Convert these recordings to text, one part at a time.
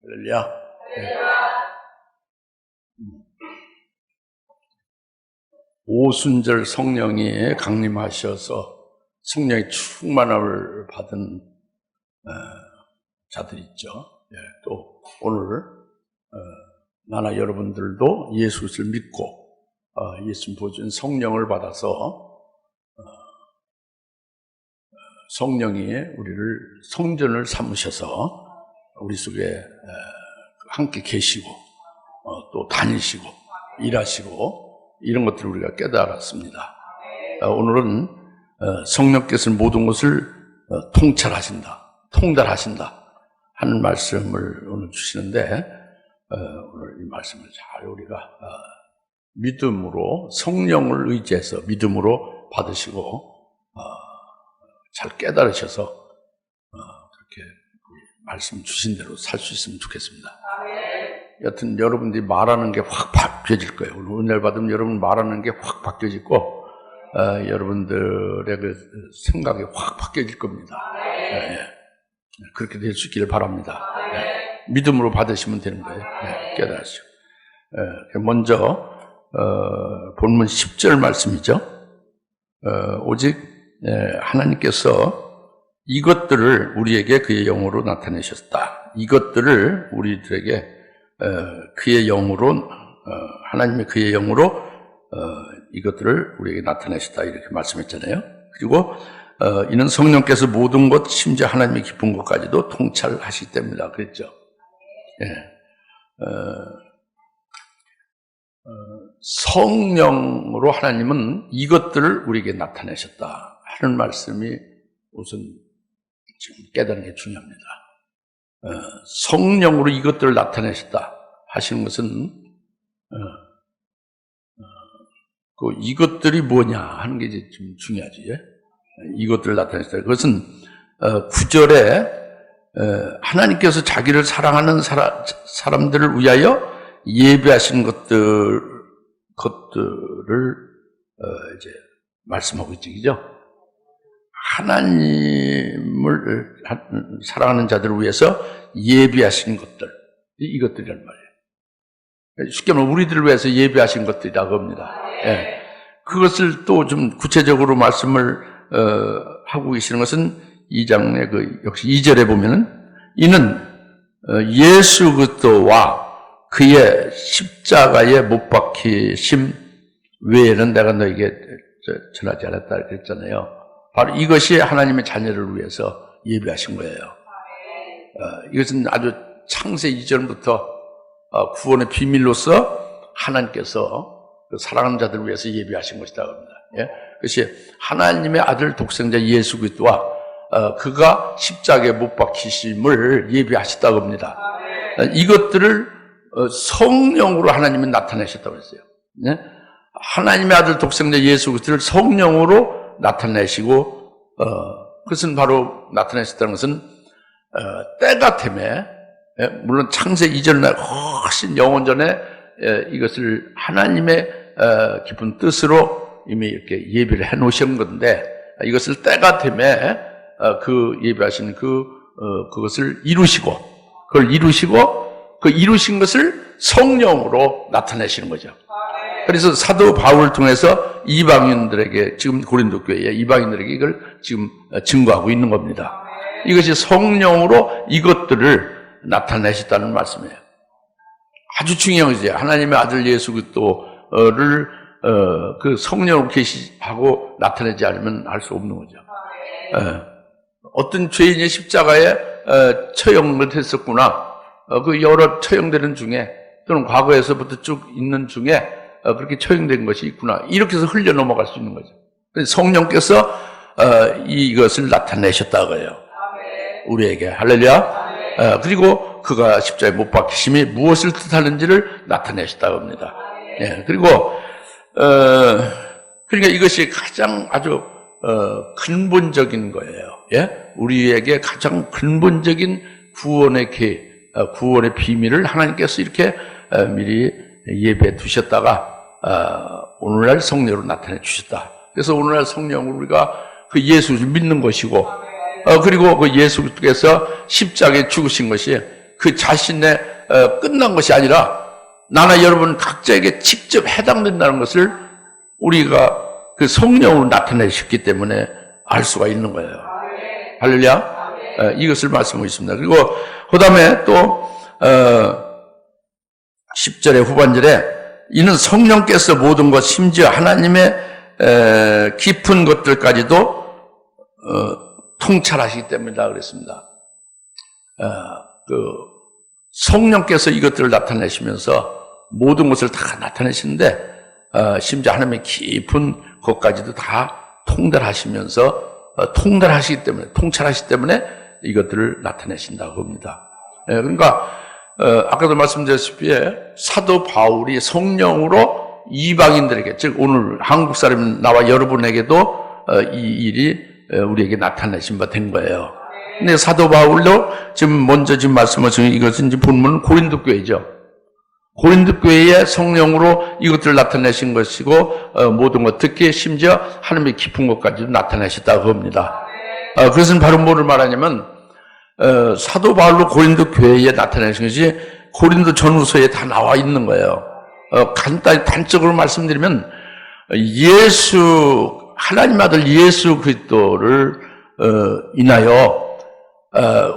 할렐루야. 네. 오순절 성령이 강림하셔서 성령의 충만함을 받은 자들이 있죠. 예, 또 오늘 나나 여러분들도 예수 그리스도를 믿고 예수님 보여준 성령을 받아서 성령이 우리를 성전을 삼으셔서 우리 속에 함께 계시고 또 다니시고 일하시고 이런 것들을 우리가 깨달았습니다. 오늘은 성령께서 모든 것을 통달하신다 하는 말씀을 오늘 주시는데 오늘 이 말씀을 잘 우리가 믿음으로 성령을 의지해서 믿음으로 받으시고 잘 깨달으셔서 그렇게 말씀 주신 대로 살 수 있으면 좋겠습니다. 여튼 여러분들이 말하는 게 확 바뀌어질 거예요. 오늘 은혜를 받으면 여러분 말하는 게 확 바뀌어지고 여러분들의 그 생각이 확 바뀌어질 겁니다. 그렇게 될 수 있기를 바랍니다. 믿음으로 받으시면 되는 거예요. 깨달으시고. 먼저 본문 10절 말씀이죠. 오직 하나님께서 이것들을 우리에게 그의 영으로 나타내셨다. 이것들을 우리들에게 그의 영으로 하나님의 그의 영으로 이것들을 우리에게 나타내셨다 이렇게 말씀했잖아요. 그리고 이는 성령께서 모든 것 심지어 하나님의 깊은 것까지도 통찰하시기 때문이다 그랬죠. 성령으로 하나님은 이것들을 우리에게 나타내셨다 하는 말씀이 우선 지금 깨닫는 게 중요합니다. 성령으로 이것들을 나타내셨다 하시는 것은 그 이것들이 뭐냐 하는 게 이제 좀 중요하지. 이것들을 나타내셨다. 그것은 9절에 하나님께서 자기를 사랑하는 사람들을 위하여 예비하신 것들을 이제 말씀하고 있죠, 그죠? 하나님을 사랑하는 자들을 위해서 예비하신 것들, 이것들이란 말이에요. 쉽게 말하면 우리들을 위해서 예비하신 것들이라고 합니다. 예. 그것을 또 좀 구체적으로 말씀을 하고 계시는 것은 2장의 역시 2절에 보면은 이는 예수 그리스도와 그의 십자가에 못 박히심 외에는 내가 너에게 전하지 않았다 그랬잖아요. 바로 이것이 하나님의 자녀를 위해서 예비하신 거예요. 이것은 아주 창세 이전부터 구원의 비밀로서 하나님께서 그 사랑하는 자들을 위해서 예비하신 것이라고 합니다. 그것이 하나님의 아들 독생자 예수 그리스도와 그가 십자가에 못 박히심을 예비하셨다고 합니다. 이것들을 성령으로 하나님이 나타내셨다고 했어요. 하나님의 아들 독생자 예수 그리스도를 성령으로 나타내시고 그것은 바로 나타내셨다는 것은 때가 됨에 물론 창세 이전에 훨씬 영원 전에 이것을 하나님의 깊은 뜻으로 이미 이렇게 예비를 해 놓으신 건데 이것을 때가 됨에 그 예비하신 그것을 이루시고 그걸 이루시고 그 이루신 것을 성령으로 나타내시는 거죠. 그래서 사도 바울을 통해서 이방인들에게 지금 고린도 교회에 이방인들에게 이걸 지금 증거하고 있는 겁니다. 이것이 성령으로 이것들을 나타내셨다는 말씀이에요. 아주 중요한 거죠. 하나님의 아들 예수 그리스도를 그 성령으로 계시하고 나타내지 않으면 알 수 없는 거죠. 어떤 죄인이 십자가에 처형을 했었구나. 그 여러 처형되는 중에 또는 과거에서부터 쭉 있는 중에 그렇게 처형된 것이 있구나. 이렇게 해서 흘려 넘어갈 수 있는 거죠. 성령께서 이것을 나타내셨다고 해요. 우리에게. 할렐루야. 그리고 그가 십자가에 못 박히심이 무엇을 뜻하는지를 나타내셨다고 합니다. 그리고 그러니까 이것이 가장 아주 근본적인 거예요. 우리에게 가장 근본적인 구원의 구원의 비밀을 하나님께서 이렇게 미리 예배해 두셨다가 오늘날 성령으로 나타내 주셨다. 그래서 오늘날 성령을 우리가 그 예수를 믿는 것이고 그리고 그 예수께서 십자가에 죽으신 것이 그 자신의 끝난 것이 아니라 나나 여러분 각자에게 직접 해당된다는 것을 우리가 그 성령으로 나타내셨기 때문에 알 수가 있는 거예요. 할렐루야. 이것을 말씀하고 있습니다. 그리고 그 다음에 또 10절의 후반절에 이는 성령께서 모든 것 심지어 하나님의 깊은 것들까지도 통찰하시기 때문이다 그랬습니다. 그 성령께서 이것들을 나타내시면서 모든 것을 다 나타내시는데 심지어 하나님의 깊은 것까지도 다 통달하시면서 통달하시기 때문에 통찰하시기 때문에 이것들을 나타내신다고 합니다. 그러니까 아까도 말씀드렸다시피 사도 바울이 성령으로 이방인들에게, 즉 오늘 한국 사람 나와 여러분에게도 이 일이 우리에게 나타내신 바 된 거예요. 근데 사도 바울도 지금 먼저 말씀하신 이것은 이제 본문은 고린도 교회죠. 고린도 교회의 성령으로 이것들을 나타내신 것이고 모든 것, 특히 심지어 하나님의 깊은 것까지도 나타내셨다고 합니다. 그것은 바로 뭐를 말하냐면 사도 바울로 고린도 교회에 나타내신 것이 고린도 전후서에 다 나와 있는 거예요. 간단히 단적으로 말씀드리면 하나님 아들 예수 그리스도를 인하여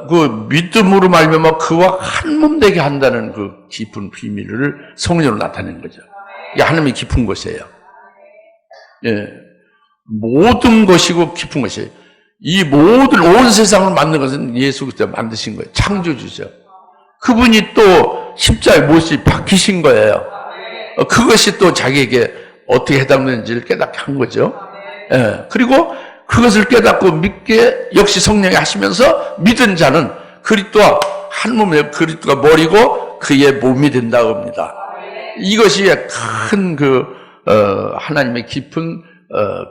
그 믿음으로 말미암아 그와 한 몸 되게 한다는 그 깊은 비밀을 성령으로 나타내는 거죠. 이게 하나님이 깊은 것이에요. 예, 모든 것이고 깊은 것이에요. 이 모든 온 세상을 만든 것은 예수 그리스도가 만드신 거예요. 창조주죠. 그분이 또 십자가에 못이 박히신 거예요. 그것이 또 자기에게 어떻게 해당되는지를 깨닫게 한 거죠. 예, 그리고 그것을 깨닫고 믿게 역시 성령이 하시면서 믿은 자는 그리스도와 한 몸에 그리스도가 머리고 그의 몸이 된다고 합니다. 이것이 큰 하나님의 깊은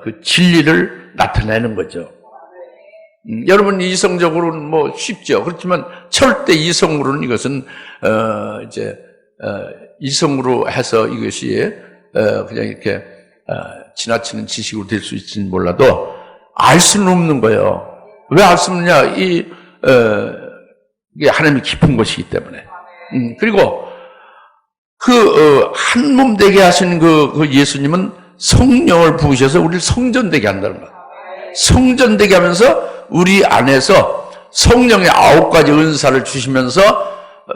그 진리를 나타내는 거죠. 여러분 이성적으로는 뭐 쉽죠. 그렇지만 절대 이성으로는 이것은 이성으로 해서 이것이 그냥 이렇게 지나치는 지식으로 될 수 있을지는 몰라도 알 수는 없는 거예요. 왜 알 수 없느냐? 이게 하나님이 깊은 것이기 때문에. 그리고 한 몸 되게 하신 그 예수님은 성령을 부으셔서 우리를 성전되게 한다는 거예요. 성전되게 하면서 우리 안에서 성령의 9가지 은사를 주시면서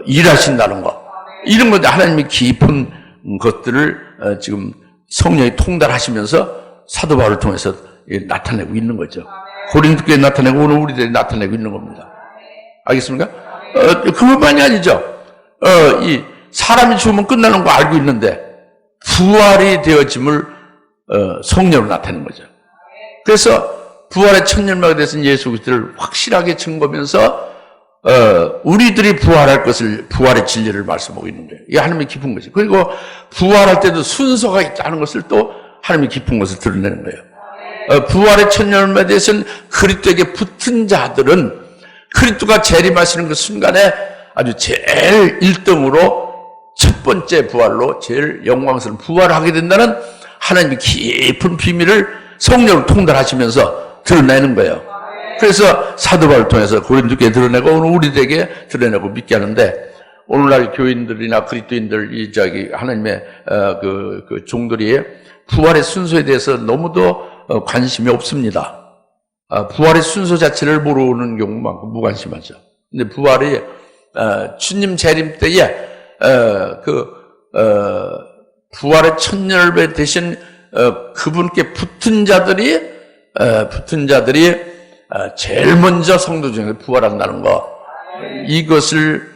일하신다는 거. 이런 건데 하나님이 깊은 것들을 지금 성령이 통달하시면서 사도 바울을 통해서 나타내고 있는 거죠. 고린도 교회에 나타내고 오늘 우리들이 나타내고 있는 겁니다. 알겠습니까? 그것만이 아니죠. 이 사람이 죽으면 끝나는 거 알고 있는데 부활이 되어짐을 성령으로 나타내는 거죠. 그래서 부활의 첫 열매가 되신 예수 그리스도를 확실하게 증거하면서 우리들이 부활할 것을, 부활의 진리를 말씀하고 있는 거예요. 이게 하나님의 깊은 것이죠. 그리고 부활할 때도 순서가 있다는 것을 또 하나님의 깊은 것을 드러내는 거예요. 부활의 첫 열매에 대해서는 그리스도에게 붙은 자들은 그리스도가 재림하시는 그 순간에 아주 제일 1등으로 첫 번째 부활로 제일 영광스러운 부활을 하게 된다는 하나님의 깊은 비밀을 성령을 통달하시면서 드러내는 거예요. 그래서 사도 바울을 통해서 고린도교에 드러내고 오늘 우리에게 드러내고 믿게 하는데, 오늘날 교인들이나 그리스도인들 하나님의 그 종들이 부활의 순서에 대해서 너무도 관심이 없습니다. 부활의 순서 자체를 모르는 경우 많고 무관심하죠. 근데 부활이 주님 재림 때에 부활의 첫 열매 되신 그분께 붙은 자들이 제일 먼저 성도 중에 부활한다는 거, 이것을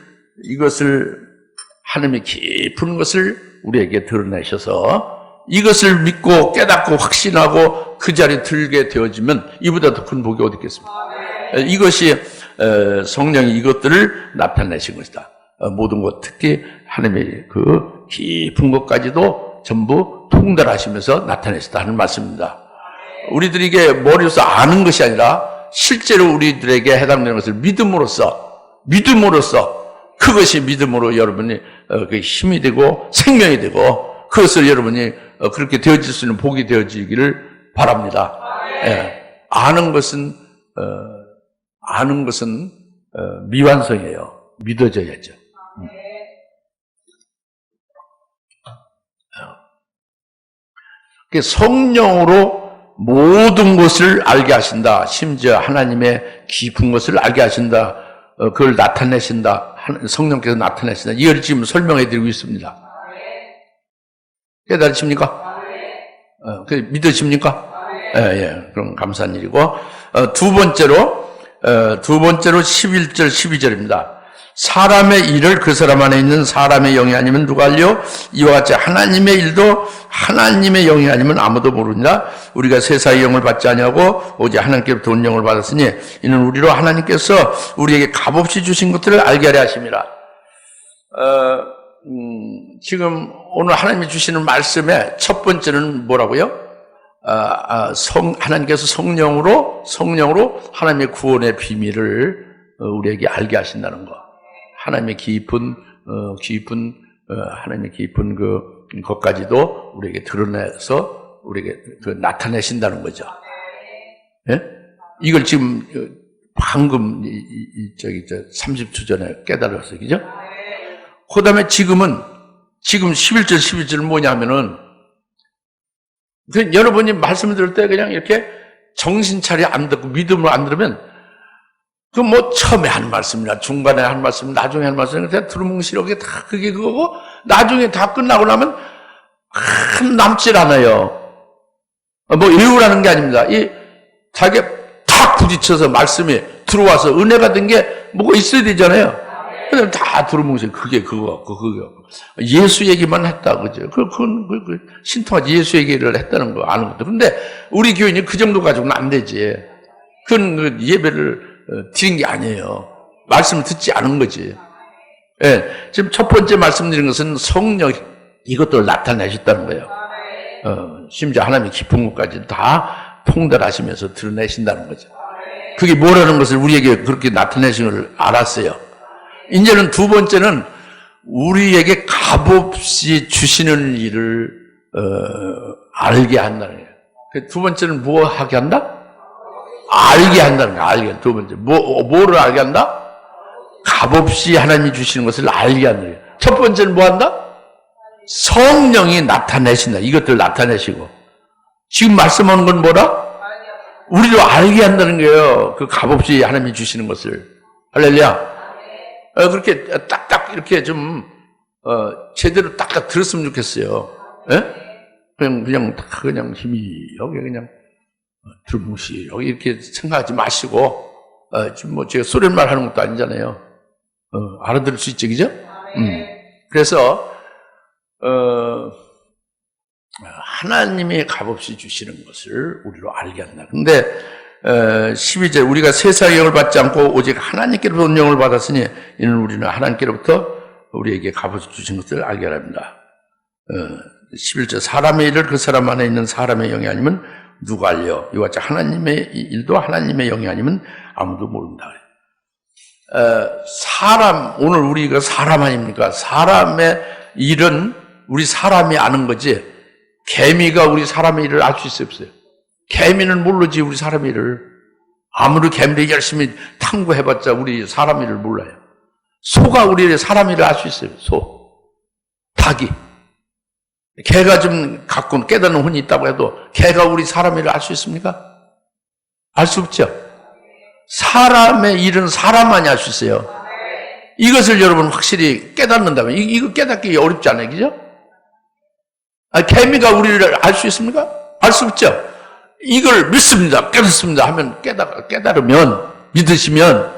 하나님의 깊은 것을 우리에게 드러내셔서 이것을 믿고 깨닫고 확신하고 그 자리에 들게 되어지면 이보다 더 큰 복이 어디 있겠습니까? 이것이 성령이 이것들을 나타내신 것이다. 모든 것, 특히 하나님의 그 깊은 것까지도 전부 통달하시면서 나타내셨다 하는 말씀입니다. 우리들이 이게 머리로서 아는 것이 아니라 실제로 우리들에게 해당되는 것을 믿음으로써 그것이 믿음으로 여러분이 그 힘이 되고 생명이 되고 그것을 여러분이 그렇게 되어질 수 있는 복이 되어지기를 바랍니다. 예. 아는 것은 미완성이에요. 믿어져야죠. 성령으로 모든 것을 알게 하신다. 심지어 하나님의 깊은 것을 알게 하신다. 그걸 나타내신다. 성령께서 나타내신다. 이걸 지금 설명해 드리고 있습니다. 깨달으십니까? 믿으십니까? 예. 그럼 감사한 일이고. 두 번째로 11절, 12절입니다. 사람의 일을 그 사람 안에 있는 사람의 영이 아니면 누가 알려? 이와 같이 하나님의 일도 하나님의 영이 아니면 아무도 모르니라. 우리가 세상의 영을 받지 아니하고 오직 하나님께로부터 온 영을 받았으니 이는 우리로 하나님께서 우리에게 값없이 주신 것들을 알게 하려 하심이라. 지금 오늘 하나님이 주시는 말씀의 첫 번째는 뭐라고요? 하나님께서 성령으로 하나님의 구원의 비밀을 우리에게 알게 하신다는 거. 하나님의 깊은 하나님의 깊은 것까지도 우리에게 드러내서 우리에게 나타내신다는 거죠. 예? 이걸 지금 방금 30초 전에 깨달았어요. 그죠? 그 다음에 지금 11절, 12절은 뭐냐면은, 여러분이 말씀을 들을 때 그냥 이렇게 정신 차려 안 듣고 믿음으로 안 들으면, 처음에 한 말씀이나 중간에 한 말씀, 나중에 한 말씀, 그냥 두루뭉실하게 다 그게 그거고, 나중에 다 끝나고 나면, 남질 않아요. 외우라는 게 아닙니다. 자기가 탁 부딪혀서 말씀이 들어와서 은혜가 된 게 뭐가 있어야 되잖아요. 그냥 다 두루뭉실, 그게 그거. 예수 얘기만 했다, 그죠? 그건 신통하지. 예수 얘기를 했다는 거 아는 것도. 근데 우리 교인이 그 정도 가지고는 안 되지. 그건 예배를 드린 게 아니에요. 말씀을 듣지 않은 거지. 예, 지금 첫 번째 말씀드린 것은 성령 이것들을 나타내셨다는 거예요. 심지어 하나님의 깊은 것까지 다 통달하시면서 드러내신다는 거죠. 그게 뭐라는 것을 우리에게 그렇게 나타내신 걸 알았어요. 이제는 두 번째는 우리에게 값없이 주시는 일을 알게 한다는 거예요. 두 번째는 뭐 하게 한다? 알게 한다는 거예요. 두 번째. 뭐를 알게 한다? 값없이 하나님이 주시는 것을 알게 한다는 거예요. 첫 번째는 뭐 한다? 성령이 나타내신다. 이것들 나타내시고. 지금 말씀하는 건 뭐라? 우리도 알게 한다는 거예요. 그 값없이 하나님이 주시는 것을. 할렐루야. 그렇게 딱딱 이렇게 좀, 제대로 딱딱 들었으면 좋겠어요. 예? 그냥 힘이, 여기 그냥, 들무시, 여기 이렇게 생각하지 마시고, 지금 제가 소리말 하는 것도 아니잖아요. 알아들을 수 있죠, 그죠? 그래서, 하나님이 값없이 주시는 것을 우리로 알게 한다. 근데, 12절, 우리가 세상의 영을 받지 않고 오직 하나님께로부터 온 영을 받았으니, 이는 우리는 하나님께로부터 우리에게 값없이 주신 것을 알게 합니다. 11절, 사람의 일을 그 사람 안에 있는 사람의 영이 아니면 누가 알려? 이와 같이 하나님의 일도 하나님의 영이 아니면 아무도 모른다. 오늘 우리가 사람 아닙니까? 사람의 일은 우리 사람이 아는 거지, 개미가 우리 사람의 일을 알 수 있어요, 없어요? 개미는 모르지, 우리 사람의 일을. 아무리 개미를 열심히 탐구해봤자 우리 사람 일을 몰라요. 소가 우리 사람 일을 알 수 있어요, 소. 닭이. 개가 좀 갖고 깨닫는 혼이 있다고 해도 개가 우리 사람 일을 알 수 있습니까? 알 수 없죠. 사람의 일은 사람만이 알 수 있어요. 이것을 여러분 확실히 깨닫는다면, 이거 깨닫기 어렵지 않아요, 그죠? 개미가 우리를 알 수 있습니까? 알 수 없죠. 이걸 믿습니다, 깨닫습니다 하면 깨달으면, 믿으시면,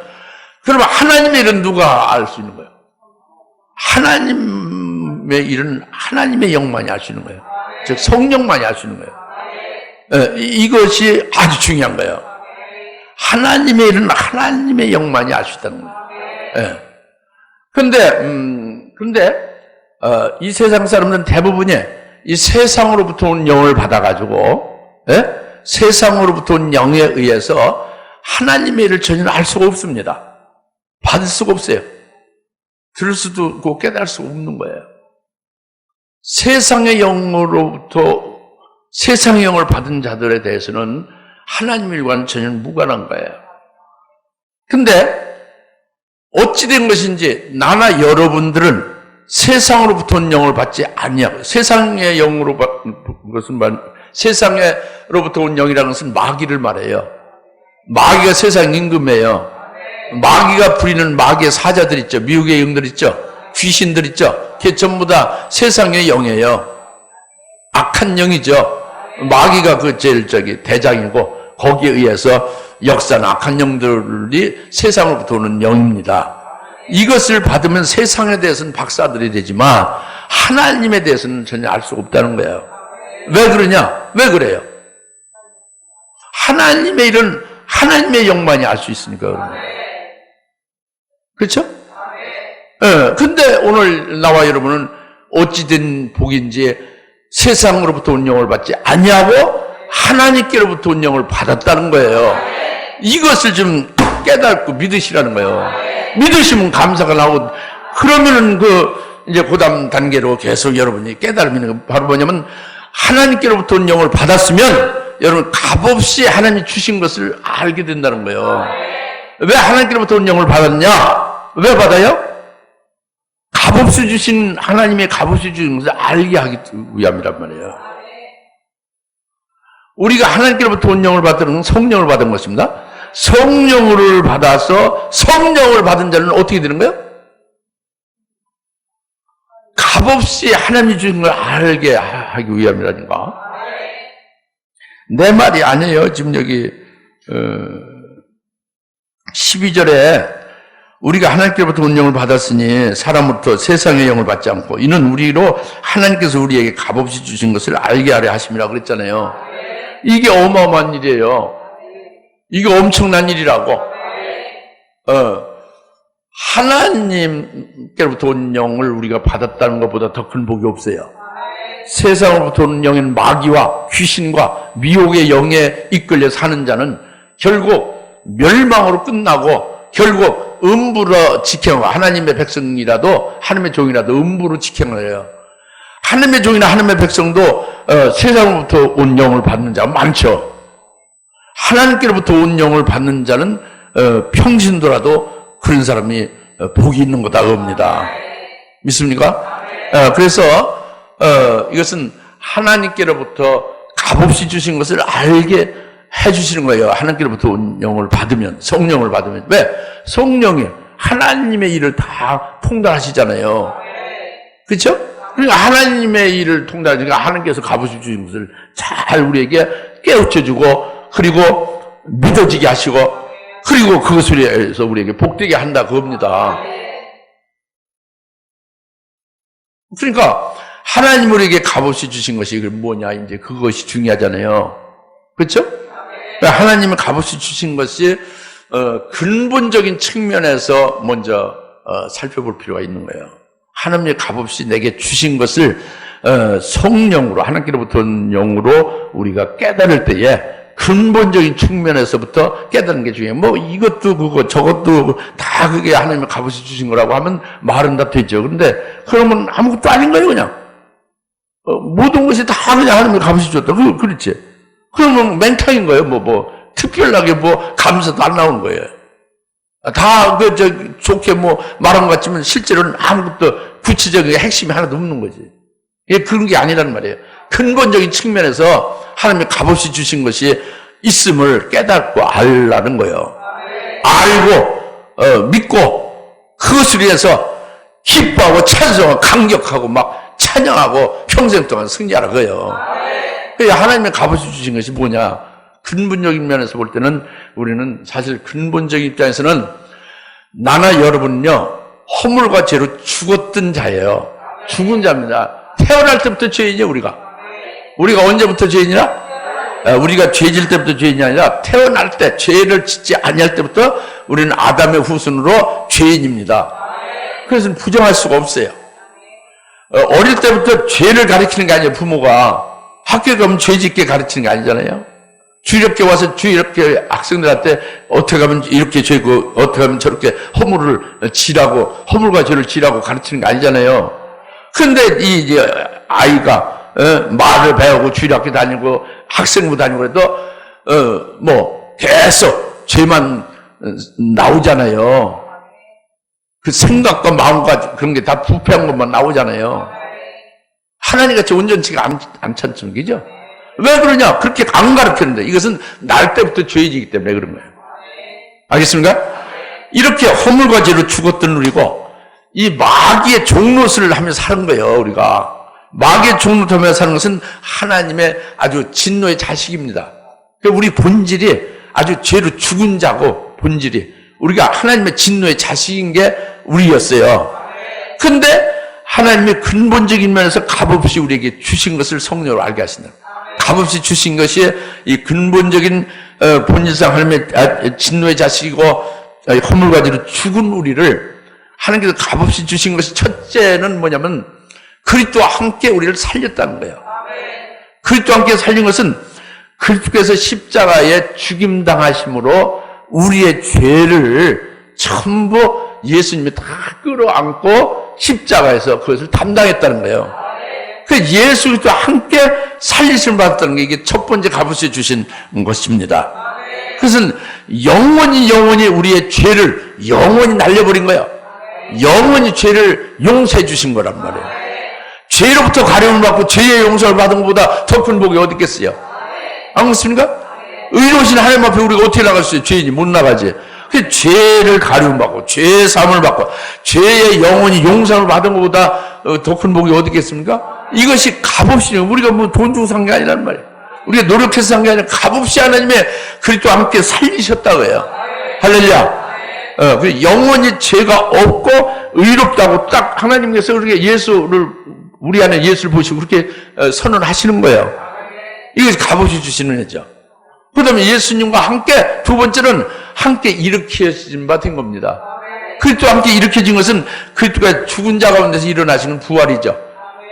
그러면 하나님의 일은 누가 알 수 있는 거예요? 하나님의 일은 하나님의 영만이 알 수 있는 거예요. 즉 성령만이 알 수 있는 거예요. 이것이 아주 중요한 거예요. 하나님의 일은 하나님의 영만이 알 수 있다는 거예요. 근데 이 세상 사람들은 대부분이 이 세상으로부터 온 영을 받아가지고, 세상으로부터 온 영에 의해서 하나님의 일을 전혀 알 수가 없습니다. 받을 수가 없어요. 들을 수도 없고 깨달을 수가 없는 거예요. 세상의 영으로부터 세상의 영을 받은 자들에 대해서는 하나님의 일과는 전혀 무관한 거예요. 근데 어찌된 것인지 나나 여러분들은 세상으로부터 온 영을 받지 아니하고, 세상의 영으로 것은 세상으로부터 온 영이라는 것은 마귀를 말해요. 마귀가 세상 임금이에요. 마귀가 부리는 마귀의 사자들 있죠. 미혹의 영들 있죠. 귀신들 있죠. 그게 전부 다 세상의 영이에요. 악한 영이죠. 마귀가 그 제일 대장이고, 거기에 의해서 역사는 악한 영들이 세상으로부터 오는 영입니다. 이것을 받으면 세상에 대해서는 박사들이 되지만 하나님에 대해서는 전혀 알 수 없다는 거예요. 왜 그러냐? 왜 그래요? 하나님의 일은 하나님의 영만이 알 수 있으니까 그런 거예요. 그렇죠? 예. 근데 오늘 나와 여러분은 어찌된 복인지 세상으로부터 온 영을 받지 아니하고 하나님께로부터 온 영을 받았다는 거예요. 이것을 좀 깨닫고 믿으시라는 거예요. 믿으시면 감사가 나오고, 그러면은 이제 그 다음 단계로 계속 여러분이 깨달으면 바로 뭐냐면, 하나님께로부터 온 영을 받았으면 여러분 값없이 하나님이 주신 것을 알게 된다는 거예요. 왜 하나님께로부터 온 영을 받았냐? 왜 받아요? 값없이 주신, 하나님의 값없이 주신 것을 알게 하기 위함이란 말이에요. 우리가 하나님께로부터 온 영을 받은 건 성령을 받은 것입니다. 성령을 받아서 성령을 받은 자는 어떻게 되는 거예요? 값없이 하나님이 주신 걸 알게 하기 위함이라든가. 내 말이 아니에요. 지금 여기 12절에 우리가 하나님께로부터 온 영을 받았으니 사람으로부터 세상의 영을 받지 않고 이는 우리로 하나님께서 우리에게 값없이 주신 것을 알게 하려 하심이라고 그랬잖아요. 이게 어마어마한 일이에요. 이게 엄청난 일이라고. 하나님께로부터 온 영을 우리가 받았다는 것보다 더 큰 복이 없어요. 세상으로부터 온 영인 마귀와 귀신과 미혹의 영에 이끌려 사는 자는 결국 멸망으로 끝나고 결국 음부로 직행하고, 하나님의 백성이라도 하나님의 종이라도 음부로 직행을 해요. 하나님의 종이나 하나님의 백성도 세상으로부터 온 영을 받는 자가 많죠. 하나님께로부터 온 영을 받는 자는 평신도라도 그런 사람이 복이 있는 거다 겁니다. 믿습니까? 그래서 이것은 하나님께로부터 값없이 주신 것을 알게 해주시는 거예요. 하나님께로부터 온 영을 받으면, 성령을 받으면. 왜? 성령이 하나님의 일을 다 통달하시잖아요. 그렇죠? 그러니까 하나님의 일을 통달하니까 하나님께서 값없이 주신 것을 잘 우리에게 깨우쳐주고, 그리고 믿어지게 하시고, 그리고 그것을 위해서 우리에게 복되게 한다 그겁니다. 그러니까 하나님 우리에게 값없이 주신 것이 뭐냐, 이제 그것이 중요하잖아요. 그렇죠? 하나님은 값없이 주신 것이 근본적인 측면에서 먼저 살펴볼 필요가 있는 거예요. 하나님이 값없이 내게 주신 것을 성령으로, 하나님께로부터 온 영으로 우리가 깨달을 때에 근본적인 측면에서부터 깨닫는 게 중요해요. 뭐 이것도 그거 저것도 다 그게 하나님이 값없이 주신 거라고 하면 말은 다 되죠. 그런데 그러면 아무것도 아닌 거예요. 그냥 모든 것이 다 그냥 하나님이 값없이 줬다. 그렇지. 그러면 맹탕인 거예요. 뭐 특별하게 뭐 감사도 안 나오는 거예요. 다 좋게 뭐 말한 것 같지만 실제로는 아무것도 구체적인 핵심이 하나도 없는 거지. 이게 그런 게 아니라는 말이에요. 근본적인 측면에서 하나님이 값없이 주신 것이 있음을 깨닫고 알라는 거예요. 알고 믿고 그것을 위해서 기뻐하고 찬송하고 감격하고 막 찬양하고 평생 동안 승리하라 그래요. 하나님의 값없이 주신 것이 뭐냐? 근본적인 면에서 볼 때는 우리는 사실 근본적인 입장에서는 나나 여러분은요 허물과 죄로 죽었던 자예요. 죽은 자입니다. 태어날 때부터 죄인이에요. 우리가 언제부터 죄인이라? 우리가 죄질 때부터 죄인이 아니라 태어날 때, 죄를 짓지 아니할 때부터 우리는 아담의 후손으로 죄인입니다. 그래서 부정할 수가 없어요. 어릴 때부터 죄를 가르치는 게 아니에요. 부모가 학교에 가면 죄 짓게 가르치는 게 아니잖아요. 주일학교 와서 주일학교 학생들한테 어떻게 하면 이렇게 죄고 어떻게 하면 저렇게 허물을 지라고, 허물과 죄를 지라고 가르치는 게 아니잖아요. 근데 이 아이가 말을 배우고 주일학교 다니고 학생부 다니고 그래도 뭐 계속 죄만 나오잖아요. 그 생각과 마음과 그런 게 다 부패한 것만 나오잖아요. 하나님같이 온전치가 않잖죠. 그죠? 왜 그러냐? 그렇게 안 가르쳤는데 이것은 날 때부터 죄이기 때문에 그런 거예요. 알겠습니까? 이렇게 허물과 죄로 죽었던 우리고 이 마귀의 종노릇을 하며 사는 거예요. 우리가 마귀의 종노릇 하며 사는 것은 하나님의 아주 진노의 자식입니다. 우리 본질이 아주 죄로 죽은 자고 본질이 우리가 하나님의 진노의 자식인 게 우리였어요. 근데 하나님의 근본적인 면에서 값없이 우리에게 주신 것을 성령으로 알게 하신다. 값없이 주신 것이 이 근본적인 본질상 하나님의 진노의 자식이고 허물과 죄로 죽은 우리를 하나님께서 값없이 주신 것이 첫째는 뭐냐면 그리스도와 함께 우리를 살렸다는 거예요. 그리스도와 함께 살린 것은 그리스도께서 십자가에 죽임당하심으로 우리의 죄를 전부 예수님이 다 끌어안고 십자가에서 그것을 담당했다는 거예요. 그 예수 그리스도와 함께 살리심을 받았다는 게 이게 첫 번째 값없이 주신 것입니다. 그것은 영원히 우리의 죄를 영원히 날려버린 거예요. 영원히 죄를 용서해 주신 거란 말이에요. 죄로부터 가려움을 받고 죄의 용서를 받은 것보다 더 큰 복이 어디 있겠어요? 안 그렇습니까? 의로우신 하나님 앞에 우리가 어떻게 나갈 수 있어요? 죄인이 못 나가지. 그 죄를 가려움 받고 죄 사함을 받고 죄의 영원히 용서를 받은 것보다 더 큰 복이 어디 있겠습니까? 이것이 값없이 우리가 뭐 돈 주고 산 게 아니란 말이에요. 우리가 노력해서 산 게 아니라 값없이 하나님의 그리스도와 함께 살리셨다고 해요. 할렐루야. 영원히 죄가 없고 의롭다고 딱 하나님께서 그렇게 예수를 우리 안에 예수를 보시고 그렇게 선언하시는 거예요. 이것이 값없이 주시는 거죠. 그 다음에 예수님과 함께 두 번째는 함께 일으켜진 바 된 겁니다. 그리스도와 함께 일으켜진 것은 그리스도가 죽은 자 가운데서 일어나시는 부활이죠.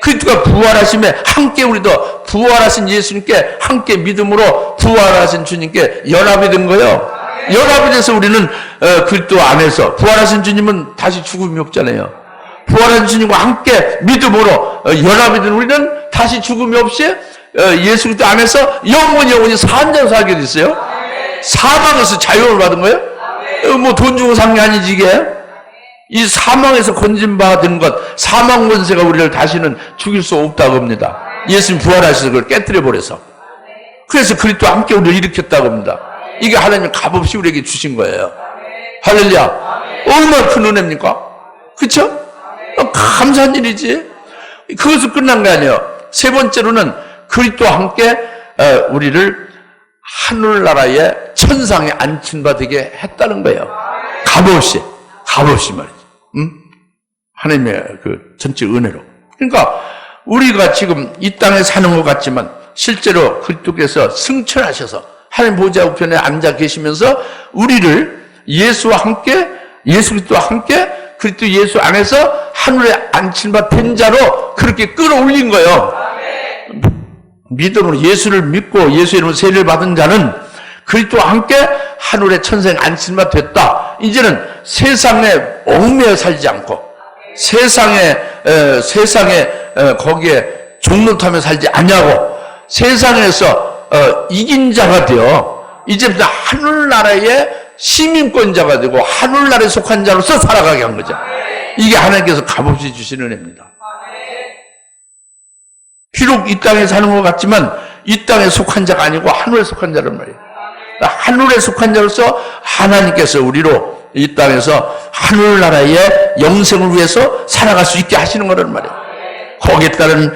그리스도가 부활하심에 함께 우리도 부활하신 예수님께 함께 믿음으로 부활하신 주님께 연합이 된 거예요. 연합이 돼서 우리는 그리스도 안에서 부활하신 주님은 다시 죽음이 없잖아요. 부활하신 주님과 함께 믿음으로 연합이 된 우리는 다시 죽음이 없이 예수 그리스도 안에서 영원히 산자로 살게 됐어요. 사망에서 자유를 받은 거예요. 뭐 돈 주고 산 게 아니지 이게. 이 사망에서 건진받은 것, 사망 권세가 우리를 다시는 죽일 수 없다고 합니다. 예수님 부활하셔서 그걸 깨뜨려 버려서. 그래서 그리스도와 함께 우리를 일으켰다고 합니다. 이게 하나님 값없이 우리에게 주신 거예요. 할렐루야. 얼마나 큰 은혜입니까? 그렇죠? 감사한 일이지. 그것은 끝난 게 아니에요. 세 번째로는 그리스도와 함께 우리를 하늘나라의 천상에 앉힌 바 되게 했다는 거예요. 값없이 말이죠. 하나님의 그 전체 은혜로. 그러니까 우리가 지금 이 땅에 사는 것 같지만 실제로 그리스도께서 승천하셔서 하나님 보좌 우편에 앉아 계시면서 우리를 예수와 함께 예수 그리스도와 함께 그리스도 예수 안에서 하늘에 앉힌 바 된 자로 그렇게 끌어올린 거예요. 믿음으로 예수를 믿고 예수의 이름으로 세례를 받은 자는 그리스도와 함께 하늘의 천상에 앉힌 바 됐다. 이제는 세상에 얽매여 살지 않고 세상에 거기에 종노릇하며 살지 않냐고 세상에서 이긴 자가 되어 이제부터 하늘나라의 시민권자가 되고 하늘나라에 속한 자로서 살아가게 한 거죠. 이게 하나님께서 값없이 주시는 은혜입니다. 비록 이 땅에 사는 것 같지만 이 땅에 속한 자가 아니고 하늘에 속한 자란 말이에요. 하늘에 속한 자로서 하나님께서 우리로 이 땅에서 하늘나라의 영생을 위해서 살아갈 수 있게 하시는 거란 말이에요. 거기에 따른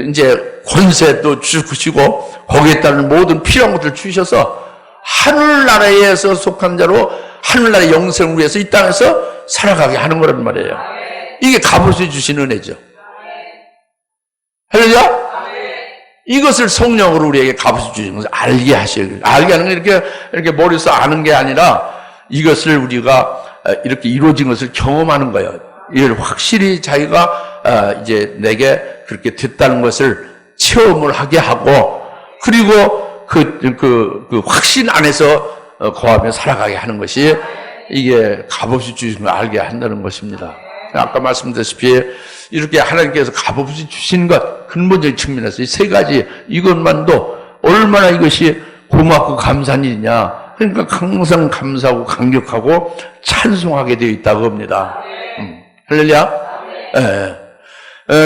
이제 권세도 주시고 거기에 따른 모든 필요한 것들을 주셔서 하늘나라에서 속한 자로 하늘나라의 영생을 위해서 이 땅에서 살아가게 하는 거란 말이에요. 이게 값없이 주신 은혜죠. 할렐루야? 이것을 성령으로 우리에게 값없이 주신 것을 알게 하셔야 돼요. 알게 하는 게 이렇게 머리에서 아는 게 아니라 이것을 우리가 이렇게 이루어진 것을 경험하는 거예요. 이걸 확실히 자기가 이제 내게 그렇게 됐다는 것을 체험을 하게 하고 그리고 그 확신 안에서 거하며 살아가게 하는 것이 이게 값없이 주신 걸 알게 한다는 것입니다. 아까 말씀드렸다시피 이렇게 하나님께서 값없이 주신 것 근본적인 측면에서 이 세 가지 이것만도 얼마나 이것이 고맙고 감사한 일이냐. 그러니까 항상 감사하고 감격하고 찬송하게 되어 있다고 합니다. 할렐루야.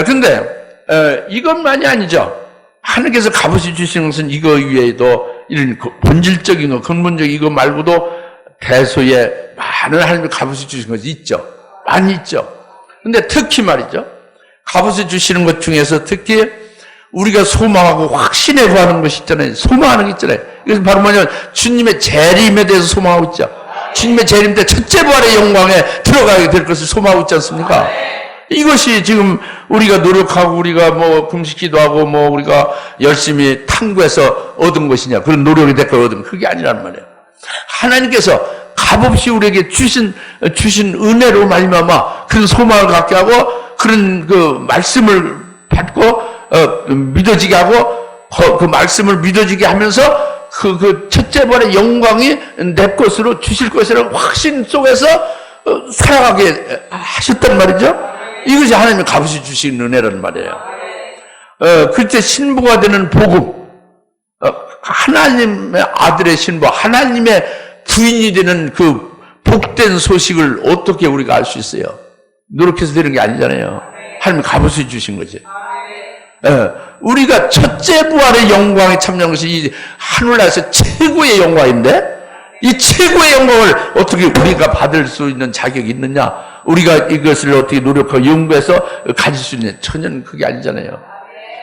근데 이것만이 아니죠. 하나님께서 값없이 주시는 것은 이거 외에도 이런 본질적인 거, 근본적인 이거 말고도 대소에 많은 하나님이 값없이 주시는 것이 있죠. 많이 있죠. 근데 특히 말이죠. 값없이 주시는 것 중에서 특히 우리가 소망하고 확신에 구하는 것이 있잖아요. 소망하는 게 있잖아요. 이것은 바로 뭐냐면 주님의 재림에 대해서 소망하고 있죠. 주님의 재림 때 첫째 부활의 영광에 들어가게 될 것을 소망하고 있지 않습니까? 이것이 지금 우리가 노력하고 우리가 뭐 금식기도 하고 뭐 우리가 열심히 탐구해서 얻은 것이냐, 그런 노력의 대가를 얻은 그게 아니란 말이에요. 하나님께서 값없이 우리에게 주신 은혜로 말미암아 그런 소망을 갖게 하고 그런 그 말씀을 받고 믿어지게 하고 그 말씀을 믿어지게 하면서 그 첫째 번의 영광이 내 것으로 주실 것이라는 확신 속에서 살아가게 하셨단 말이죠. 이것이 하나님의 값없이 주신 은혜라는 말이에요. 그때 신부가 되는 복음, 하나님의 아들의 신부, 하나님의 부인이 되는 그 복된 소식을 어떻게 우리가 알 수 있어요? 노력해서 되는 게 아니잖아요. 하나님이 값없이 주신 거지. 우리가 첫째 부활의 영광에 참여한 것이 이 하늘나라에서 최고의 영광인데 이 최고의 영광을 어떻게 우리가 받을 수 있는 자격이 있느냐? 우리가 이것을 어떻게 노력하고 연구해서 가질 수 있느냐? 전혀 그게 아니잖아요.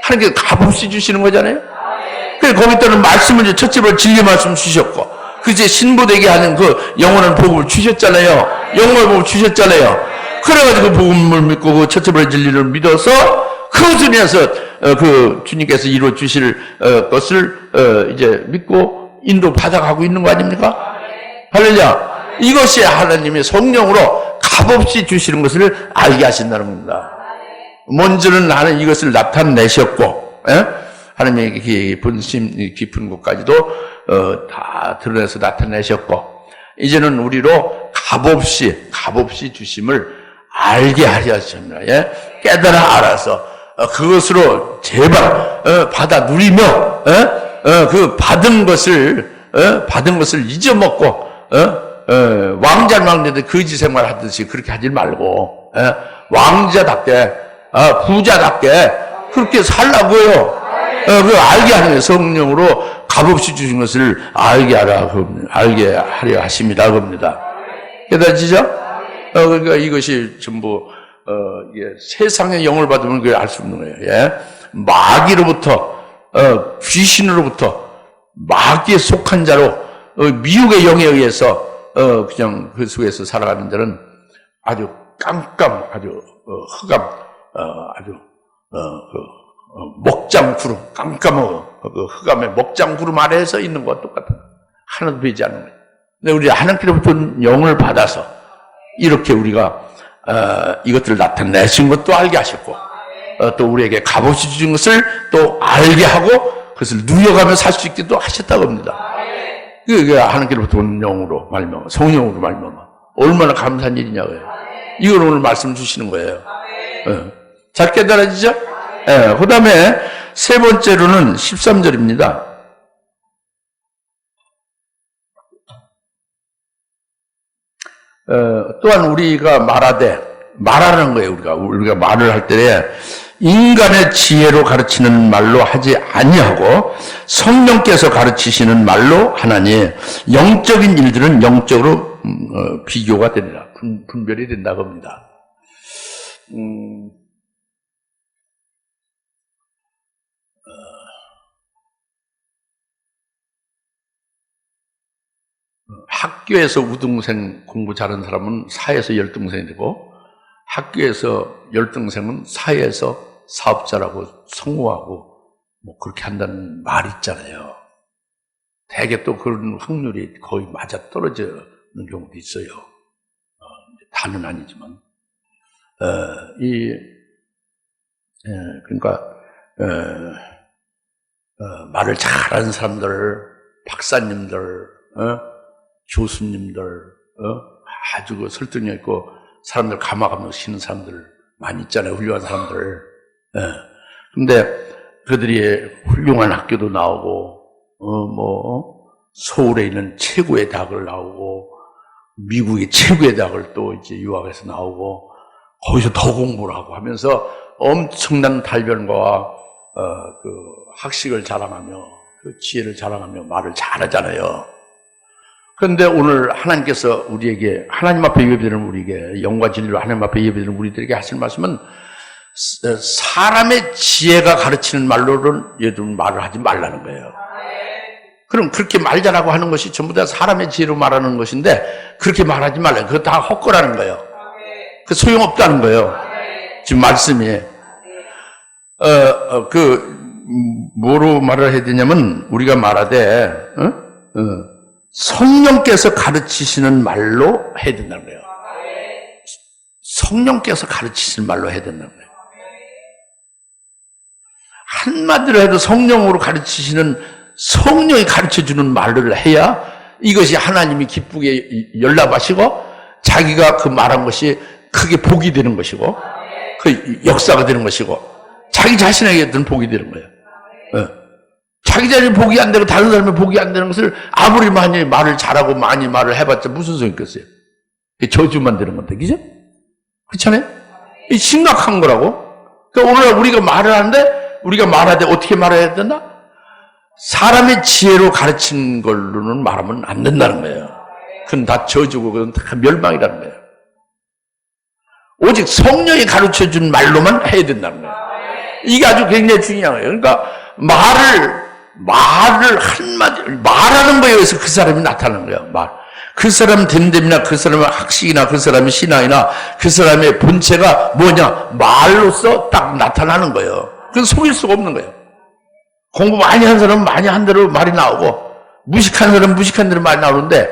하나님께서 값없이 주시는 거잖아요. 그래서 거기다는 말씀을 첫째 부활 진리 말씀 주셨고 그 이제 신부되게 하는 그 영원한 복음을 주셨잖아요. 영원한 복음을 주셨잖아요. 그래가지고 그 복음을 믿고 그 첫째 부활 진리를 믿어서 그것을 인해서 그 주님께서 이루어 주실 것을 이제 믿고 인도 받아가고 있는 거 아닙니까? 할렐루야. 이것이 하나님의 성령으로 값없이 주시는 것을 알게 하신다는 겁니다. 먼저는 하나님 이것을 나타내셨고, 하나님의 본심 깊은 곳까지도 다 드러내서 나타내셨고, 이제는 우리로 값없이 주심을 알게 하려 하십니다. 예? 깨달아 알아서 그것으로 제발 받아 누리며 그 받은 것을 잊어먹고 왕자들 거지 생활 하듯이 그렇게 하지 말고 왕자답게 부자답게 그렇게 살라고요. 그 알게 하는 거예요. 성령으로 값없이 주신 것을 알게 하려 하십니다. 겁니다. 깨달으시죠? 그러니까 이것이 전부 세상의 영을 받으면 그걸 알 수 없는 거예요. 예? 마귀로부터 귀신으로부터 마귀에 속한 자로 미혹의 영에 의해서 그냥 그 속에서 살아가는 자는 아주 아주 흑암, 아주 먹장구름, 깜깜한 그 흑암의 먹장구름 아래에서 있는 것과 똑같은 하나도 되지 않는 거예요. 근데 우리 하나님께로부터 영을 받아서 이렇게 우리가 이것들을 나타내신 것도 알게 하셨고 또 우리에게 값없이 주신 것을 또 알게 하고 그것을 누려가며 살 수 있게도 하셨다고 합니다. 그게 하나님께로부터 온 영으로 말미암아 성령으로 말미암아 얼마나 감사한 일이냐고요. 이걸 오늘 말씀 주시는 거예요. 잘 깨달아지죠? 그 다음에 세 번째로는 13절입니다. 또한 우리가 말하는 거예요. 우리가 말을 할 때 인간의 지혜로 가르치는 말로 하지 아니하고 성령께서 가르치시는 말로 하나니 영적인 일들은 영적으로 비교가 되리라. 분별이 된다고 합니다. 학교에서 우등생 공부 잘하는 사람은 사회에서 열등생이 되고 학교에서 열등생은 사회에서 사업자라고 성공하고 뭐 그렇게 한다는 말이 있잖아요. 대개 또 그런 확률이 거의 맞아 떨어지는 경우도 있어요. 다는 아니지만 그러니까 말을 잘하는 사람들, 박사님들, 교수님들, 아주 그 설득력 있고 사람들 감화감동 시는 사람들 많이 있잖아요. 훌륭한 사람들. 근데 그들이 훌륭한 학교도 나오고, 서울에 있는 최고의 대학을 나오고, 미국의 최고의 대학을 또 이제 유학해서 나오고, 거기서 더 공부를 하고 하면서 엄청난 달변과 그 학식을 자랑하며 그 지혜를 자랑하며 말을 잘하잖아요. 그런데 오늘 하나님께서 우리에게, 하나님 앞에 예배드리는 우리에게, 영과 진리로 하나님 앞에 예배드리는 우리들에게 하실 말씀은 사람의 지혜가 가르치는 말로는 얘들은 말을 하지 말라는 거예요. 그럼 그렇게 말 잘하고 하는 것이 전부 다 사람의 지혜로 말하는 것인데 그렇게 말하지 말라요. 그거 다 헛거라는 거예요. 그 소용없다는 거예요. 지금 말씀이. 뭐로 말을 해야 되냐면 우리가 말하되 성령께서 가르치시는 말로 해야 된다는 거예요. 성령께서 가르치시는 말로 해야 된다는 거예요. 한마디로 해도 성령으로 가르치시는, 성령이 가르쳐주는 말을 해야 이것이 하나님이 기쁘게 연락하시고 자기가 그 말한 것이 크게 복이 되는 것이고 그 역사가 되는 것이고 자기 자신에게는 복이 되는 거예요. 자기 자신이 복이 안 되고 다른 사람이 복이 안 되는 것을 아무리 많이 말을 잘하고 많이 말을 해봤자 무슨 소용이 있겠어요? 저주만 되는 건데, 그죠? 그렇잖아요? 이 심각한 거라고. 그러니까 오늘날 우리가 말을 하는데 우리가 말하되 어떻게 말해야 된다? 사람의 지혜로 가르친 걸로는 말하면 안 된다는 거예요. 그건 다 저주고 그건 다 멸망이라는 거예요. 오직 성령이 가르쳐준 말로만 해야 된다는 거예요. 이게 아주 굉장히 중요한 거예요. 그러니까 말을 한마디, 말하는 거에 의해서 그 사람이 나타나는 거예요. 말. 그 사람 됨됨이나 그 사람의 학식이나 그 사람의 신앙이나 그 사람의 본체가 뭐냐? 말로써 딱 나타나는 거예요. 그건 속일 수가 없는 거예요. 공부 많이 한 사람은 많이 한 대로 말이 나오고 무식한 사람은 무식한 대로 말이 나오는데